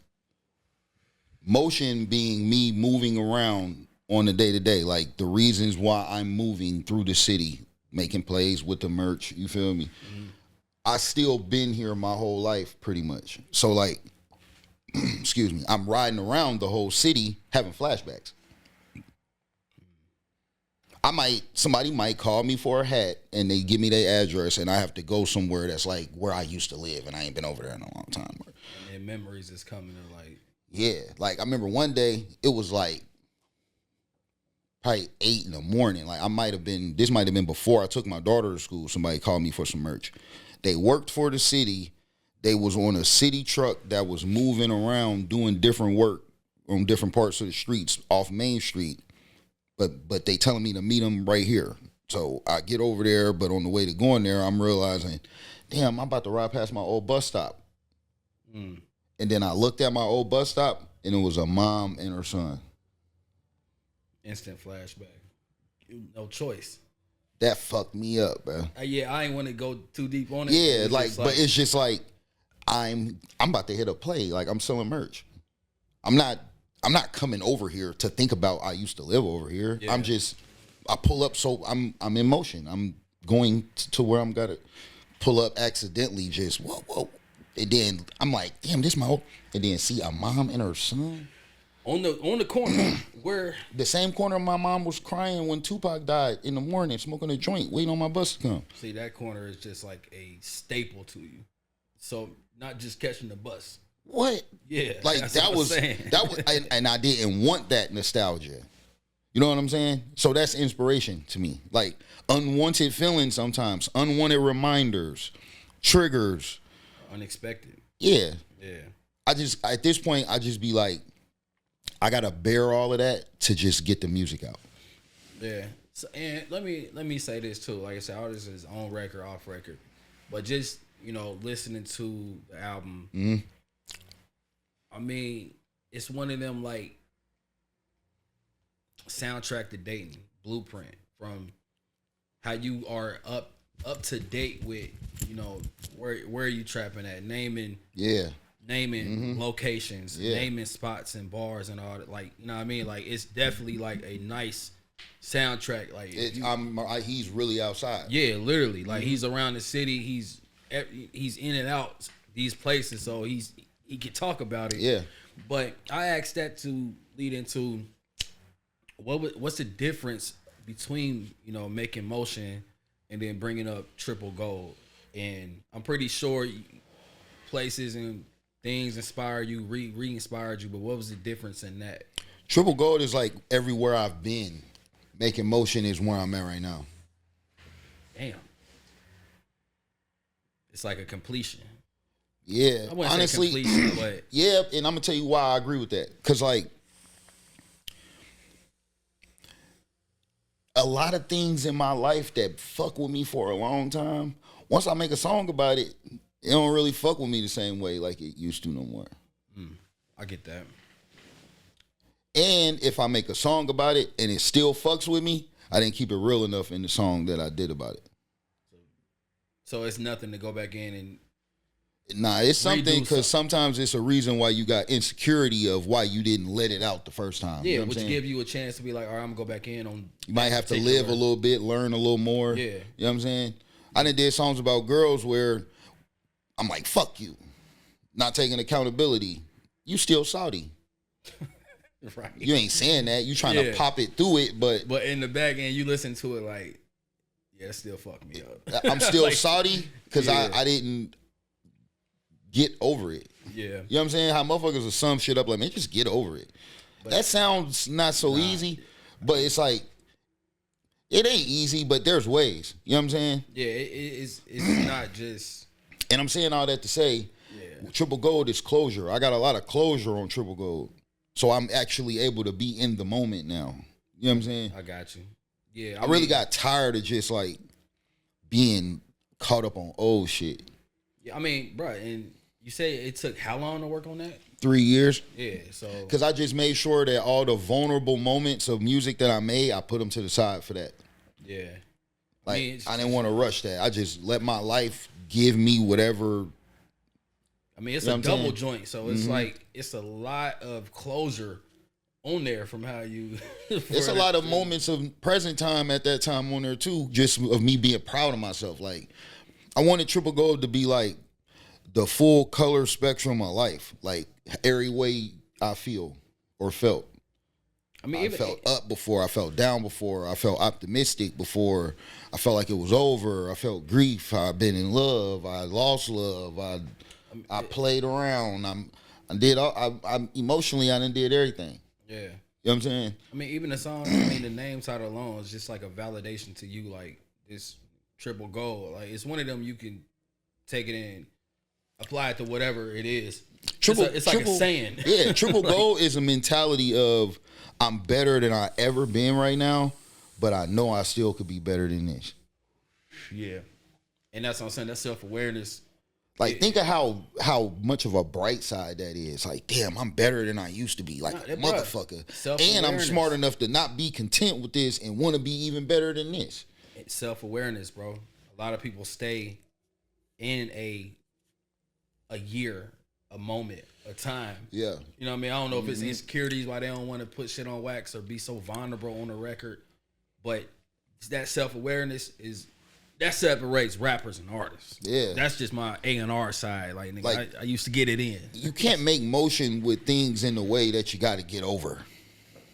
motion being me moving around on the day to day, like the reasons why I'm moving through the city. Making plays with the merch, you feel me? Mm-hmm. I still been here my whole life, pretty much. So, like, excuse me, I'm riding around the whole city having flashbacks. Somebody might call me for a hat, and they give me their address, and I have to go somewhere that's like where I used to live, and I ain't been over there in a long time. And memories is coming to like. Yeah, like I remember one day it was like. Probably 8 in the morning. Like this might have been before I took my daughter to school. Somebody called me for some merch. They worked for the city. They was on a city truck that was moving around doing different work on different parts of the streets off Main Street. But they telling me to meet them right here. So I get over there, but on the way to going there, I'm realizing, damn, I'm about to ride past my old bus stop. And then I looked at my old bus stop, and it was a mom and her son. Instant flashback. No choice. that fucked me up, bro. Yeah, I ain't want to go too deep on it. Yeah, It's like, just but it's just like I'm about to hit a play. Like I'm selling merch. I'm not coming over here to think about I used to live over here. Yeah. I pull up, so I'm in motion. I'm going to where I'm gotta pull up accidentally. Just whoa, and then I'm like, damn, this my old. And then see a mom and her son on the corner where the same corner my mom was crying when Tupac died in the morning, smoking a joint, waiting on my bus to come. See, that corner is just like a staple to you. So not just catching the bus. What? Yeah, like that was, and I didn't want that nostalgia. You know what I'm saying? So that's inspiration to me. Like unwanted feelings sometimes, unwanted reminders, triggers, unexpected. Yeah. Yeah. At this point, I just be like, I gotta bear all of that to just get the music out. Yeah. So, and let me say this too. Like I said, all this is on record, off record, but just listening to the album. Mm-hmm. I mean, it's one of them like soundtrack to dating, blueprint from how you are up to date with where you trapping at, naming locations, naming spots and bars and all that. Like, you know what I mean? Like, it's definitely like a nice soundtrack. Like, he's really outside. Yeah, literally. Like, he's around the city. He's in and out these places, so he can talk about it. Yeah. But I asked that to lead into what's the difference between making motion and then bringing up triple gold. And I'm pretty sure places and things inspire you, re-inspired you, but what was the difference in that? Triple gold is like everywhere I've been. Making motion is where I'm at right now. Damn. It's like a completion. Yeah. I wouldn't honestly, say completion, but yeah, and I'm gonna tell you why I agree with that. Cause like a lot of things in my life that fuck with me for a long time, once I make a song about it, it don't really fuck with me the same way like it used to no more. I get that. And if I make a song about it and it still fucks with me, I didn't keep it real enough in the song that I did about it. So it's nothing to go back in and nah, it's something because sometimes it's a reason why you got insecurity of why you didn't let it out the first time. Yeah, you know which give you a chance to be like, all right, I'm gonna go back in on. You might have to live a little bit, learn a little more. Yeah. You know what I'm saying? I done did songs about girls where I'm like, fuck you. Not taking accountability. You still Saudi. Right. You ain't saying that. You trying to pop it through it, but in the back end, you listen to it like, yeah, that still fucked me up. I'm still like, Saudi because I didn't get over it. Yeah. You know what I'm saying? How motherfuckers will sum shit up like, man, just get over it. But that sounds not so easy, but it's like, it ain't easy, but there's ways. You know what I'm saying? Yeah, it's not just. And I'm saying all that to say, triple gold is closure. I got a lot of closure on triple gold. So I'm actually able to be in the moment now. You know what I'm saying? I got you. Yeah. I really got tired of just like being caught up on old shit. Yeah, I mean, bro, and you say it took how long to work on that? 3 years. Yeah, so. Because I just made sure that all the vulnerable moments of music that I made, I put them to the side for that. Yeah. Like, I didn't want to rush that. I just let my life give me whatever. I mean, it's a double joint, so it's like, it's a lot of closure on there from how you. It's a lot of moments of present time at that time on there too, just of me being proud of myself. Like, I wanted Triple Gold to be like the full color spectrum of life, like every way I feel or felt. I mean, I felt up before, I felt down before, I felt optimistic before, I felt like it was over, I felt grief, I've been in love, I lost love, I played around, I emotionally, I done did everything. Yeah. You know what I'm saying? I mean, even the song, the name title alone is just like a validation to you, like this triple gold. Like, it's one of them you can take it and apply it to whatever it is. It's like a saying. Yeah, triple gold is a mentality of I'm better than I ever been right now, but I know I still could be better than this. Yeah. And that's what I'm saying. That's self-awareness. Like, think of how much of a bright side that is. Like, damn, I'm better than I used to be. Like, motherfucker. And I'm smart enough to not be content with this and want to be even better than this. self-awareness, bro. A lot of people stay in a year, a moment, a time. Yeah. You know what I mean? I don't know if it's insecurities why they don't want to put shit on wax or be so vulnerable on the record, but that self-awareness that separates rappers and artists. Yeah. That's just my A&R side. Like, nigga, I used to get it in. You can't make motion with things in the way that you got to get over.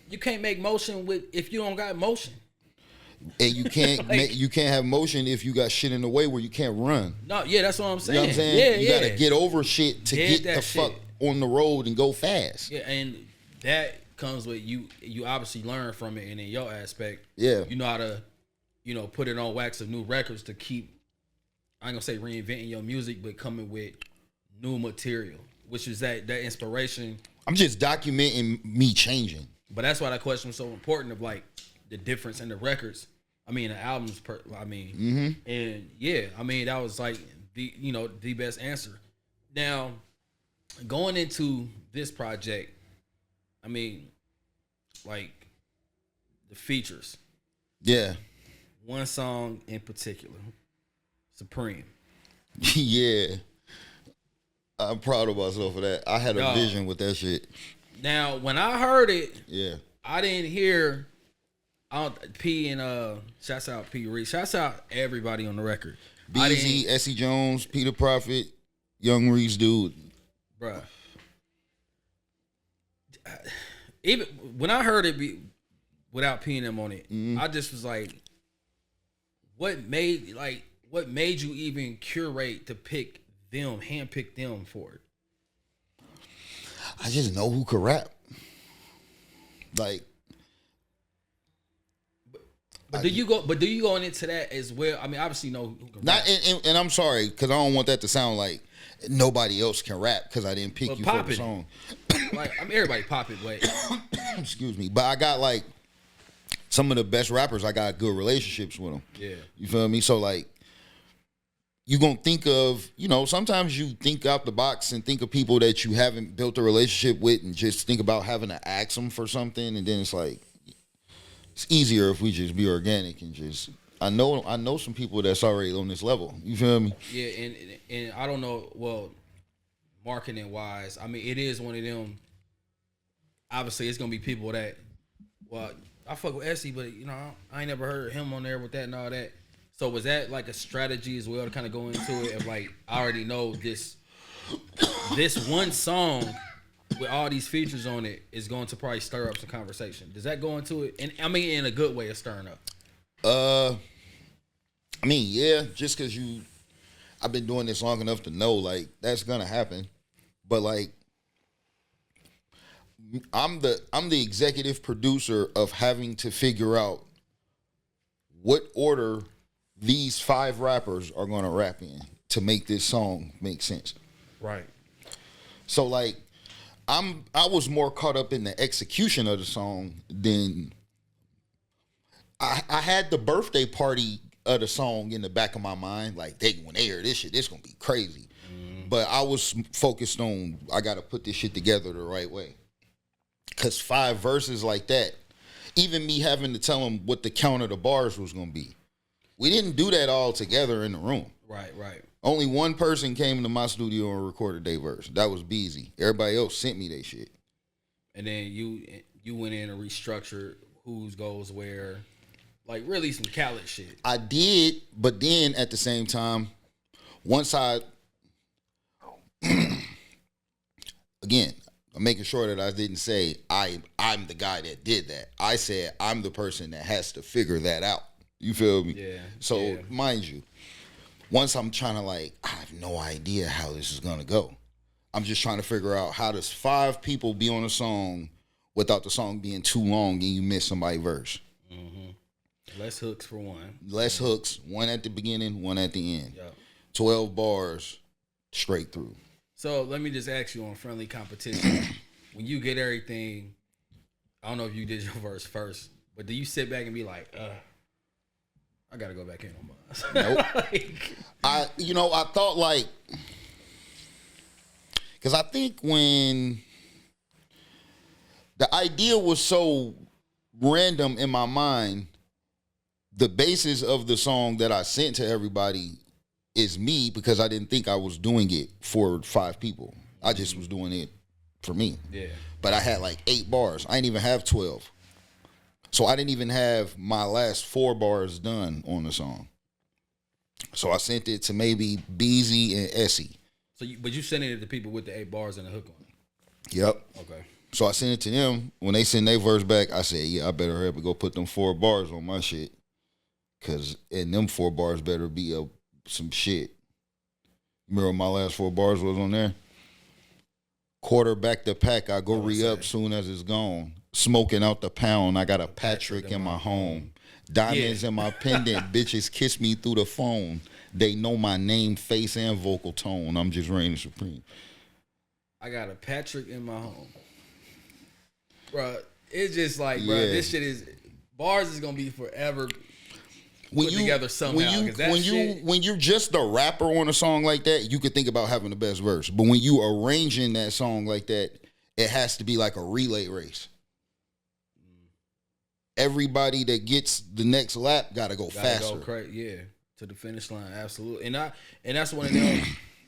You can't make motion if you don't got motion. And you can't you can't have motion if you got shit in the way where you can't run. No, yeah, that's what I'm saying. You know what I'm saying? Yeah, you gotta get over shit to get the fuck on the road and go fast. Yeah, and that comes with you obviously learn from it, and in your aspect, Yeah. you know how to, put it on wax of new records to keep, I ain't gonna say reinventing your music, but coming with new material, which is that inspiration. I'm just documenting me changing. But that's why that question was so important of like the difference in the records. I mean, the albums. And yeah, I mean that was like the best answer. Now, going into this project, I mean, like the features. Yeah. One song in particular, Supreme. Yeah. I'm proud of myself for that. I had a vision with that shit. Now, when I heard it, yeah, I didn't hear P and shouts out P Reese. Shouts out everybody on the record. BZ, Essie Jones, Peter Prophet, Young Reese dude. Bruh. Even when I heard it without P and them on it, I just was like, what made you even curate to pick them, handpick them for it? I just know who could rap. Like, but do you go into that as well? I mean, obviously, know who can rap. And I'm sorry because I don't want that to sound like nobody else can rap because I didn't pick you for the song. Like, I mean, everybody pop it, but excuse me. But I got like some of the best rappers. I got good relationships with them. Yeah, you feel me? So like, you gonna think of, sometimes you think out the box and think of people that you haven't built a relationship with and just think about having to ask them for something, and then it's like, it's easier if we just be organic and just, I know some people that's already on this level. You feel me? Yeah, and I don't know, well, marketing wise, I mean, it is one of them, obviously it's gonna be people that, well, I fuck with Essie, but I ain't never heard him on there with that and all that. So was that like a strategy as well to kind of go into it of like, I already know this one song with all these features on it is going to probably stir up some conversation. Does that go into it? And I mean, in a good way of stirring up. I mean, yeah, just because I've been doing this long enough to know like that's gonna happen. But like, I'm the executive producer of having to figure out what order these 5 rappers are gonna rap in to make this song make sense. Right. So like, I was more caught up in the execution of the song than I had the birthday party of the song in the back of my mind. Like, when they hear this shit, this gonna be crazy. But I was focused on, I gotta put this shit together the right way. Cause 5 verses like that, even me having to tell them what the count of the bars was gonna be. We didn't do that all together in the room. Right. Only one person came to my studio and recorded their verse. That was Beezy. Everybody else sent me their shit. And then you went in and restructured whose goes where, like really some Khaled shit. I did, but then at the same time, once again, I'm making sure that I didn't say I'm the guy that did that. I said I'm the person that has to figure that out. You feel me? Yeah. So mind you, once I'm trying to like, I have no idea how this is gonna go. I'm just trying to figure out how does 5 people be on a song without the song being too long and you miss somebody's verse. Less hooks for one. Less hooks, one at the beginning, one at the end. Yep. 12 bars straight through. So let me just ask you on friendly competition. When you get everything, I don't know if you did your verse first, but do you sit back and be like, I gotta go back in on mine? Nope. I thought like, because I think when the idea was so random in my mind the basis of the song that I sent to everybody is me because I didn't think I was doing it for 5 people. I just was doing it for me. Yeah. But I had like 8 bars. I didn't even have 12. So I didn't even have my last 4 bars done on the song. So I sent it to maybe Beezy and Essie. But you sending it to people with the 8 bars and the hook on it. Yep. Okay. So I sent it to them. When they send their verse back, I said, yeah, I better hurry up and go put them 4 bars on my shit. And them 4 bars better be some shit. Remember what my last 4 bars was on there? Quarterback the pack, I go re-up soon as it's gone. Smoking out the pound, I got a Patrick in my home. Diamonds in my pendant, bitches kiss me through the phone. They know my name, face, and vocal tone. I'm just reigning supreme. I got a Patrick in my home. Bruh, it's just like, bruh, this shit is, bars is going to be forever put together somehow. When you're just a rapper on a song like that, you could think about having the best verse. But when you arranging that song like that, it has to be like a relay race. Everybody that gets the next lap gotta go faster. Yeah, to the finish line, absolutely. And that's one of them.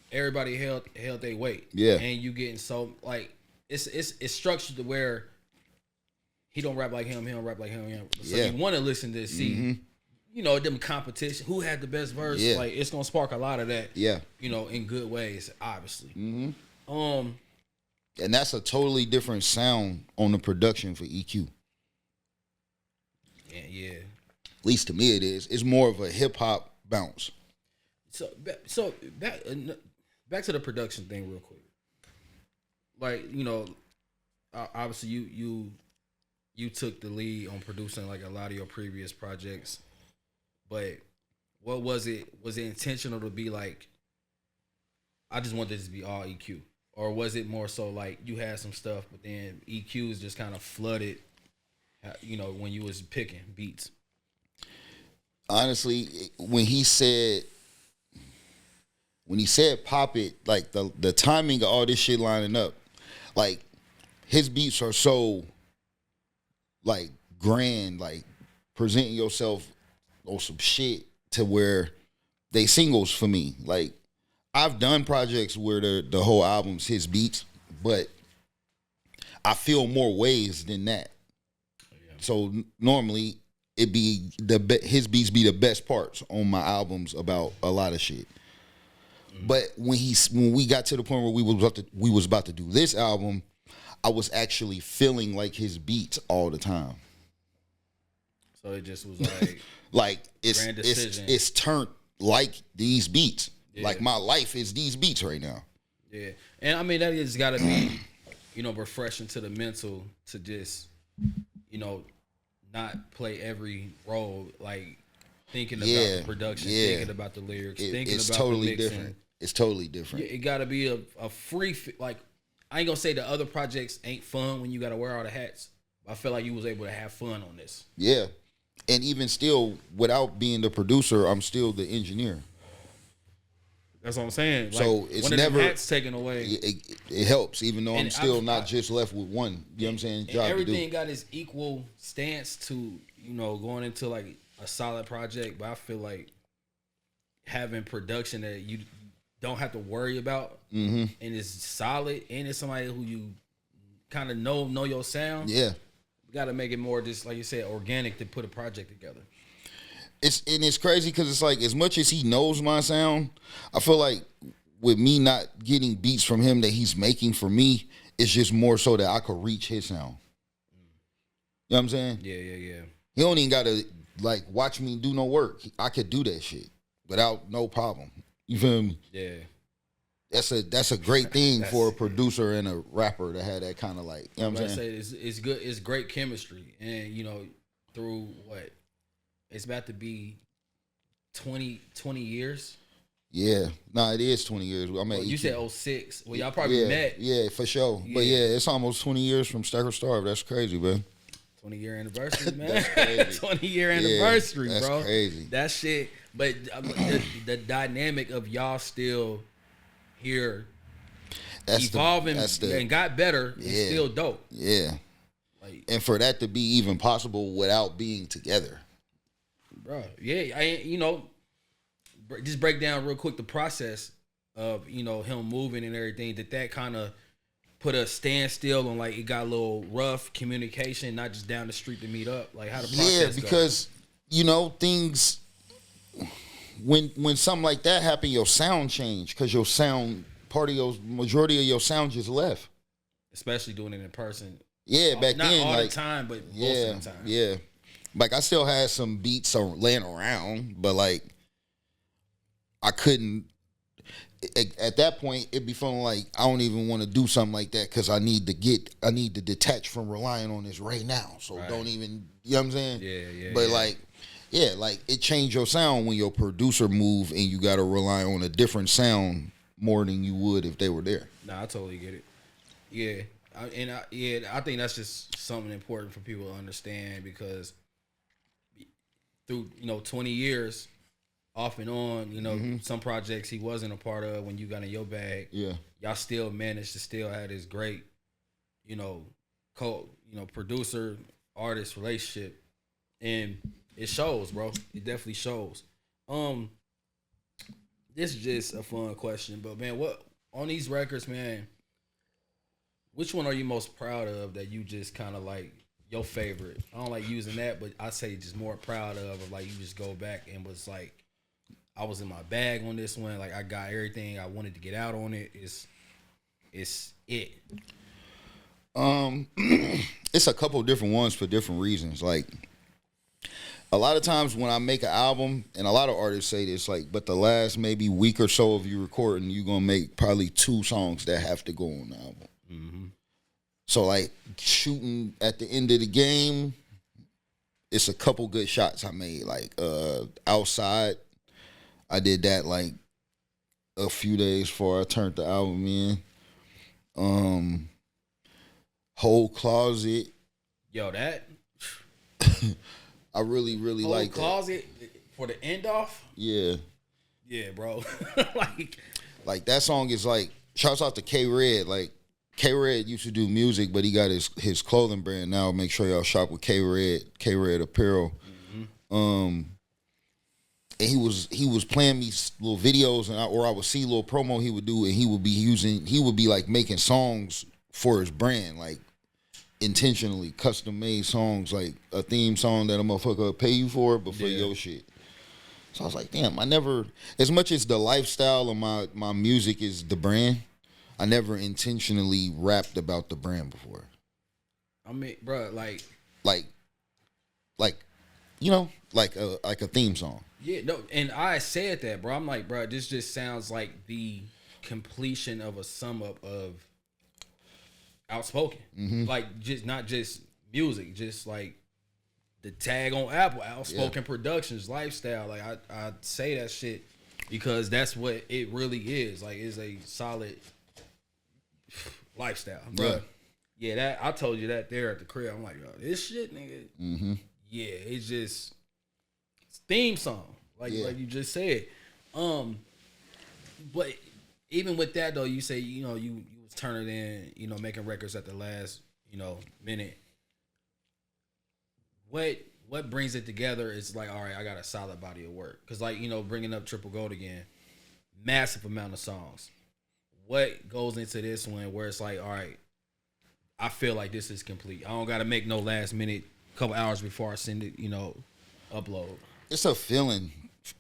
Everybody held their weight. Yeah, and you getting so like it's structured to where he don't rap like him, he don't rap like him. So you want to listen to see, you know, them competition. Who had the best verse? Yeah. Like it's gonna spark a lot of that. Yeah, you know, in good ways, obviously. And that's a totally different sound on the production for EQ. Yeah. At least to me it is. It's more of a hip hop bounce. So back to the production thing real quick. Like, you know, obviously you took the lead on producing like a lot of your previous projects. But what was it? Was it intentional to be like, I just want this to be all EQ? Or was it more so like you had some stuff, but then EQs just kind of flooded, you know, when you was picking beats? Honestly, when he said pop it, like the timing of all this shit lining up, like his beats are so like grand, like presenting yourself on some shit to where they singles for me. Like I've done projects where the whole album's his beats, but I feel more ways than that. So normally it be his beats be the best parts on my albums about a lot of shit. But when we got to the point where we was about to do this album, I was actually feeling like his beats all the time. So it just was like like it's turned like these beats. Yeah. Like my life is these beats right now. Yeah. And I mean that has gotta be, you know, refreshing to the mental to just, you know, not play every role, like thinking about the production, thinking about the lyrics, thinking about totally the mixing. Different. It's totally different. It got to be a free, like, I ain't gonna say the other projects ain't fun when you got to wear all the hats. But I feel like you was able to have fun on this. Yeah, and even still, without being the producer, I'm still the engineer. That's what I'm saying. Like, so it's when never hats taken away. It helps, even though I'm still not just left with one. You know what I'm saying? Job everything got its equal stance to, you know, going into like a solid project. But I feel like having production that you don't have to worry about, and it's solid, and it's somebody who you kind of know your sound. Yeah, you got to make it more just like you said, organic to put a project together. It's crazy because it's like as much as he knows my sound, I feel like with me not getting beats from him that he's making for me, it's just more so that I could reach his sound. You know what I'm saying? Yeah. He don't even gotta like watch me do no work. I could do that shit without no problem. You feel me? Yeah. That's a great thing for a producer and a rapper to have that kind of like, you know what I'm saying? It's good. It's great chemistry. And, you know, through what? It's about to be 20 years. Yeah. Nah, it is 20 years. I'm at you said 06. Well, y'all probably met. Yeah, for sure. Yeah. But yeah, it's almost 20 years from Stack or Starve. That's crazy, man. 20-year anniversary, man. 20-year anniversary, that's bro. That's crazy. That shit. But the dynamic of y'all still here evolving and got better is still dope. Yeah. Like, and for that to be even possible without being together. bro. Yeah, just break down real quick the process of him moving and everything. Did that kind of put a standstill on, like, it got a little rough communication, not just down the street to meet up? Like, how the process Yeah, because things when something like that happen, your sound change because your sound majority of your sound just left. Especially doing it in person. Yeah, back not then, all like, the time, but yeah, most of the time. Yeah, like I still had some beats laying around, but like I couldn't. At that point, it'd be feeling like I don't even want to do something like that because I need to detach from relying on this right now. So don't even, you know what I'm saying? Yeah. But like it changed your sound when your producer moved and you got to rely on a different sound more than you would if they were there. Nah, I totally get it. Yeah. I think that's just something important for people to understand, because through 20 years off and on, some projects he wasn't a part of when you got in your bag. Yeah, y'all still managed to still have this great, producer artist relationship, and it shows, bro. It definitely shows. This is just a fun question, but man, what on these records, man? Which one are you most proud of that you just kind of like your favorite? I don't like using that, but I say just more proud of like you just go back and was like, I was in my bag on this one. Like, I got everything I wanted to get out on it. It's it. It's a couple different ones for different reasons. Like, a lot of times when I make an album, and a lot of artists say this, like, but the last maybe week or so of you recording, you're gonna make probably 2 songs that have to go on the album. Mm-hmm. So like shooting at the end of the game, it's a couple good shots I made. Like Outside, I did that like a few days before I turned the album in. Whole Closet. Yo, that I really Whole like Closet for the end off. Yeah, bro. like that song is like, shouts out to K Red. Like, K Red used to do music, but he got his clothing brand now. Make sure y'all shop with K Red Apparel. Mm-hmm. And he was playing me little videos, or I would see little promo he would do, and he would be like making songs for his brand, like intentionally custom made songs, like a theme song that a motherfucker will pay you for, but for your shit. So I was like, damn, I never, as much as the lifestyle of my music is the brand, I never intentionally rapped about the brand before. I mean, bro, like a theme song. Yeah, no, and I said that, bro. I'm like, bro, this just sounds like the completion of a sum up of Outspoken. Mm-hmm. Like, just not just music, just like the tag on Apple, Outspoken Productions, lifestyle. Like, I say that shit because that's what it really is. Like, it's a solid lifestyle, bro. Yeah, that I told you that there at the crib. I'm like, yo, this shit, nigga. Mm-hmm. Yeah, it's just theme song, like you just said. But even with that though, you say you was turning in, making records at the last minute. What brings it together is like, all right, I got a solid body of work, because like bringing up Triple Gold again, massive amount of songs. What goes into this one where it's like, all right, I feel like this is complete. I don't got to make no last minute couple hours before I send it, upload. It's a feeling.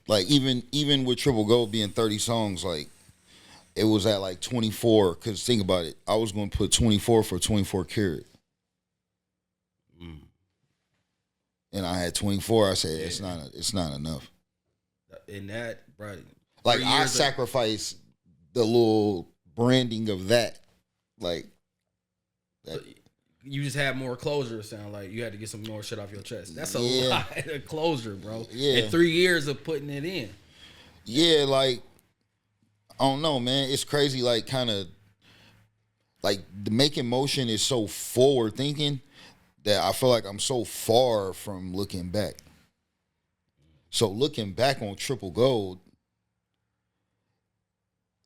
Like, even with Triple Gold being 30 songs, like, it was at like 24. Because think about it, I was going to put 24 for 24 karat. And I had 24. I said, it's not enough. And that, bro. Like, I sacrificed the little branding of that. Like, that. You just had more closure, it sound like. You had to get some more shit off your chest. That's a lot of closure, bro. Yeah. And 3 years of putting it in. Yeah, like, I don't know, man. It's crazy, like, kind of, like, the making motion is so forward thinking that I feel like I'm so far from looking back. So looking back on Triple Gold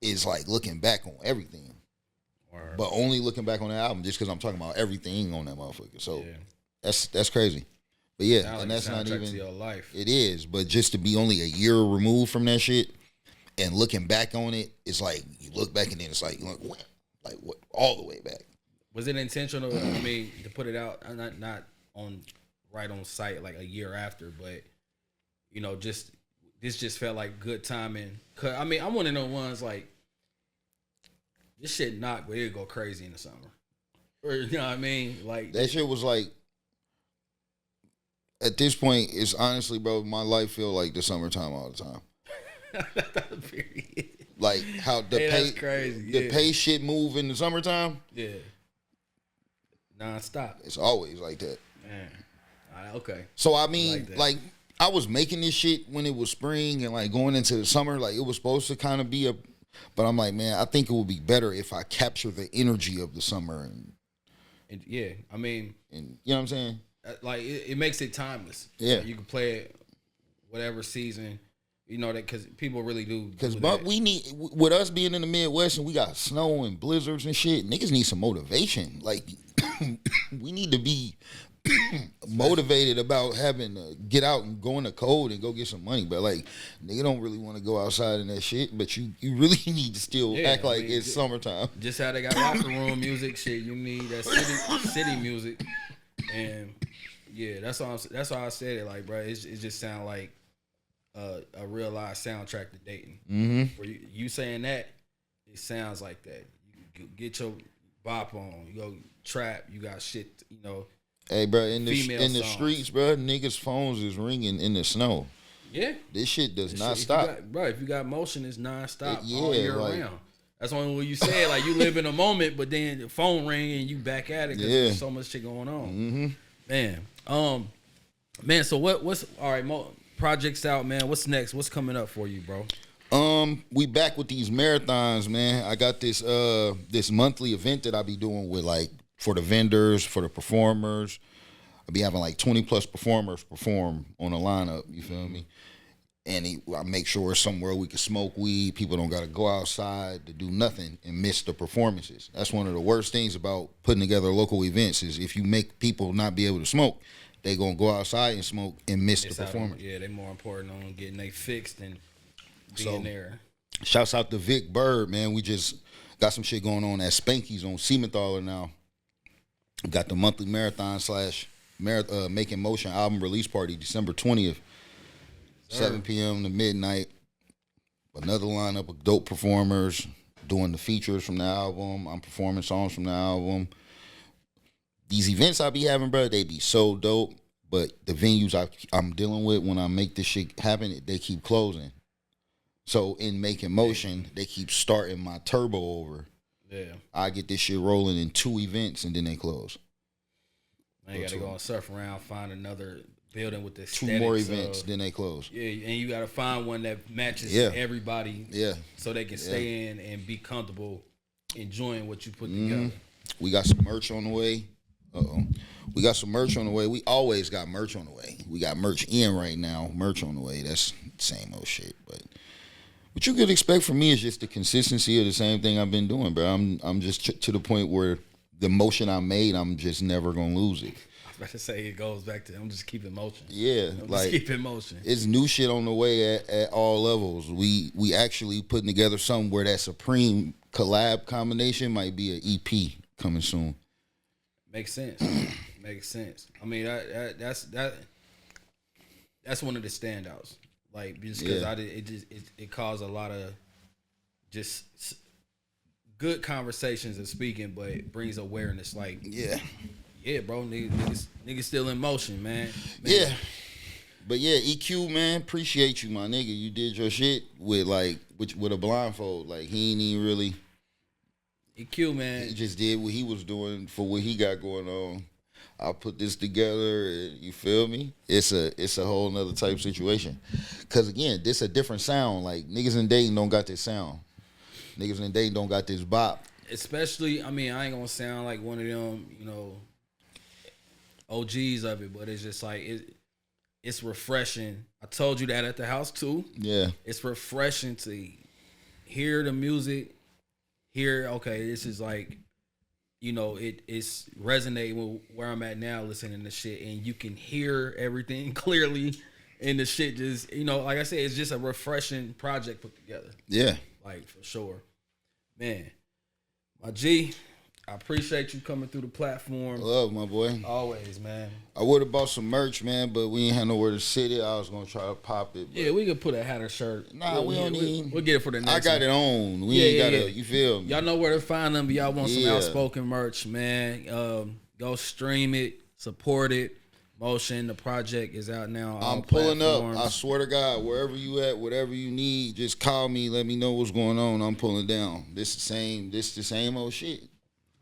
is like looking back on everything. Word. But only looking back on the album just because I'm talking about everything on that motherfucker. So that's crazy. But yeah, Sound like and that's a not soundtrack even to your life. It is, but just to be only a year removed from that shit and looking back on it, it's like you look back and then it's like what? Like what? All the way back. Was it intentional? I mean, to put it out, not on right on site like a year after, but you know, this just felt like good timing. Cause I mean, I'm one of those ones like this shit knock, but it'll go crazy in the summer. Or you know what I mean? Like That shit was like. At this point, it's honestly, bro, my life feel like the summertime all the time. period. Like how the That's crazy. the pay shit move in the summertime. Yeah. Non-stop. It's always like that. Man. Okay. So I mean, Like like I was making this shit when it was spring and like going into the summer, like it was supposed to kind of be a. But I'm like, man, I think it would be better if I capture the energy of the summer And yeah, I mean, and you know what I'm saying. Like it makes it timeless. Yeah. Like, you can play it whatever season, you know that because people really do. Because we need, with us being in the Midwest and we got snow and blizzards and shit, niggas need some motivation. Like we need to be motivated about having to get out and go in the cold and go get some money. But like nigga don't really want to go outside in that shit. But you really need to still act like it's summertime. Just how they got locker room music, shit. You need that city music, and yeah, that's why I said it. Like, bro, it just sound like a real live soundtrack to dating. Mm-hmm. For you saying that, it sounds like that. You get your bop on. You go trap. You got shit. You know. Hey, bro, in the songs. streets, bro, niggas' phones is ringing in the snow. Yeah, this shit does not shit, stop, bro. If you got motion, it's nonstop yeah, all year like, round. That's only when you say it, like you live in a moment, but then the phone ring and you back at it because there's so much shit going on. Mm-hmm. Man. So what's all right? Projects out, man. What's next? What's coming up for you, bro? We back with these marathons, man. I got this this monthly event that I be doing with like for the vendors, for the performers. I be having like 20 plus performers perform on a lineup. You feel me? And I make sure it's somewhere we can smoke weed. People don't got to go outside to do nothing and miss the performances. That's one of the worst things about putting together local events is if you make people not be able to smoke, they gonna go outside and smoke and miss the performance. Yeah, they more important on getting they fixed than being there. Shouts out to Vic Bird, man. We just got some shit going on at Spanky's on Siementhaler now. We got the monthly marathon / Making Motion album release party December 20th, 7 p.m. to midnight. Another lineup of dope performers doing the features from the album. I'm performing songs from the album. These events I be having, bro, they be so dope. But the venues I'm dealing with when I make this shit happen, they keep closing. So in Making Motion, they keep starting my turbo over. Yeah. I get this shit rolling in 2 events and then they close. Now you gotta go and surf around, find another building with the 2 more events, then they close. Yeah, and you gotta find one that matches everybody. Yeah. So they can stay in and be comfortable enjoying what you put together. We got some merch on the way. We got some merch on the way. We always got merch on the way. We got merch in right now. Merch on the way. That's the same old shit. But what you could expect from me is just the consistency of the same thing I've been doing, bro. I'm just to the point where the motion I made, I'm just never gonna lose it. I was about to say it goes back to I'm just keeping motion. Yeah, just keeping motion. It's new shit on the way at all levels. We actually putting together something where that Supreme collab combination might be an EP coming soon. Makes sense. Makes sense. I mean, that's one of the standouts. Like just because it caused a lot of just good conversations and speaking, but it brings awareness. Like bro, niggas still in motion, man. Yeah, but yeah, EQ, man, appreciate you, my nigga. You did your shit with a blindfold. Like he ain't even really. EQ, man. He just did what he was doing for what he got going on. I put this together, you feel me? It's a whole nother type situation. Cause again, this a different sound. Like niggas in Dayton don't got this sound. Niggas in Dayton don't got this bop. Especially, I mean, I ain't gonna sound like one of them, you know, OGs of it, but it's just like it's refreshing. I told you that at the house too. Yeah. It's refreshing to hear the music. Here, okay, this is like you know, it's resonating with where I'm at now listening to shit, and you can hear everything clearly, and the shit just, you know, like I said, it's just a refreshing project put together. Yeah. Like, for sure. Man, my G, I appreciate you coming through the platform. Love, my boy. Always, man. I would have bought some merch, man, but we ain't had nowhere to sit it. I was going to try to pop it. Yeah, we could put a hat or shirt. Nah, we don't need. We'll get it for the next I got one. it on. We ain't got to, you feel me? Y'all know where to find them. Y'all want some Yeah. outspoken merch, man. Go stream it, support it. Motion, the project is out now. On all I'm pulling platforms. up. I swear to God, wherever you at, whatever you need, just call me. Let me know what's going on. I'm pulling down. This the same old shit.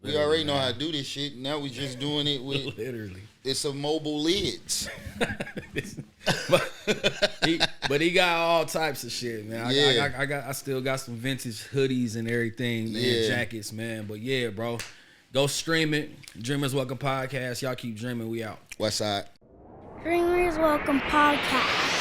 We already know how to do this shit. Now we just doing it with Literally. It's a mobile lids. but he got all types of shit, man. Yeah. I still got some vintage hoodies and everything, man, Yeah. jackets, man. But yeah, bro, go stream it. Dreamers Welcome Podcast. Y'all keep dreaming. We out. West Side. Dreamers Welcome Podcast.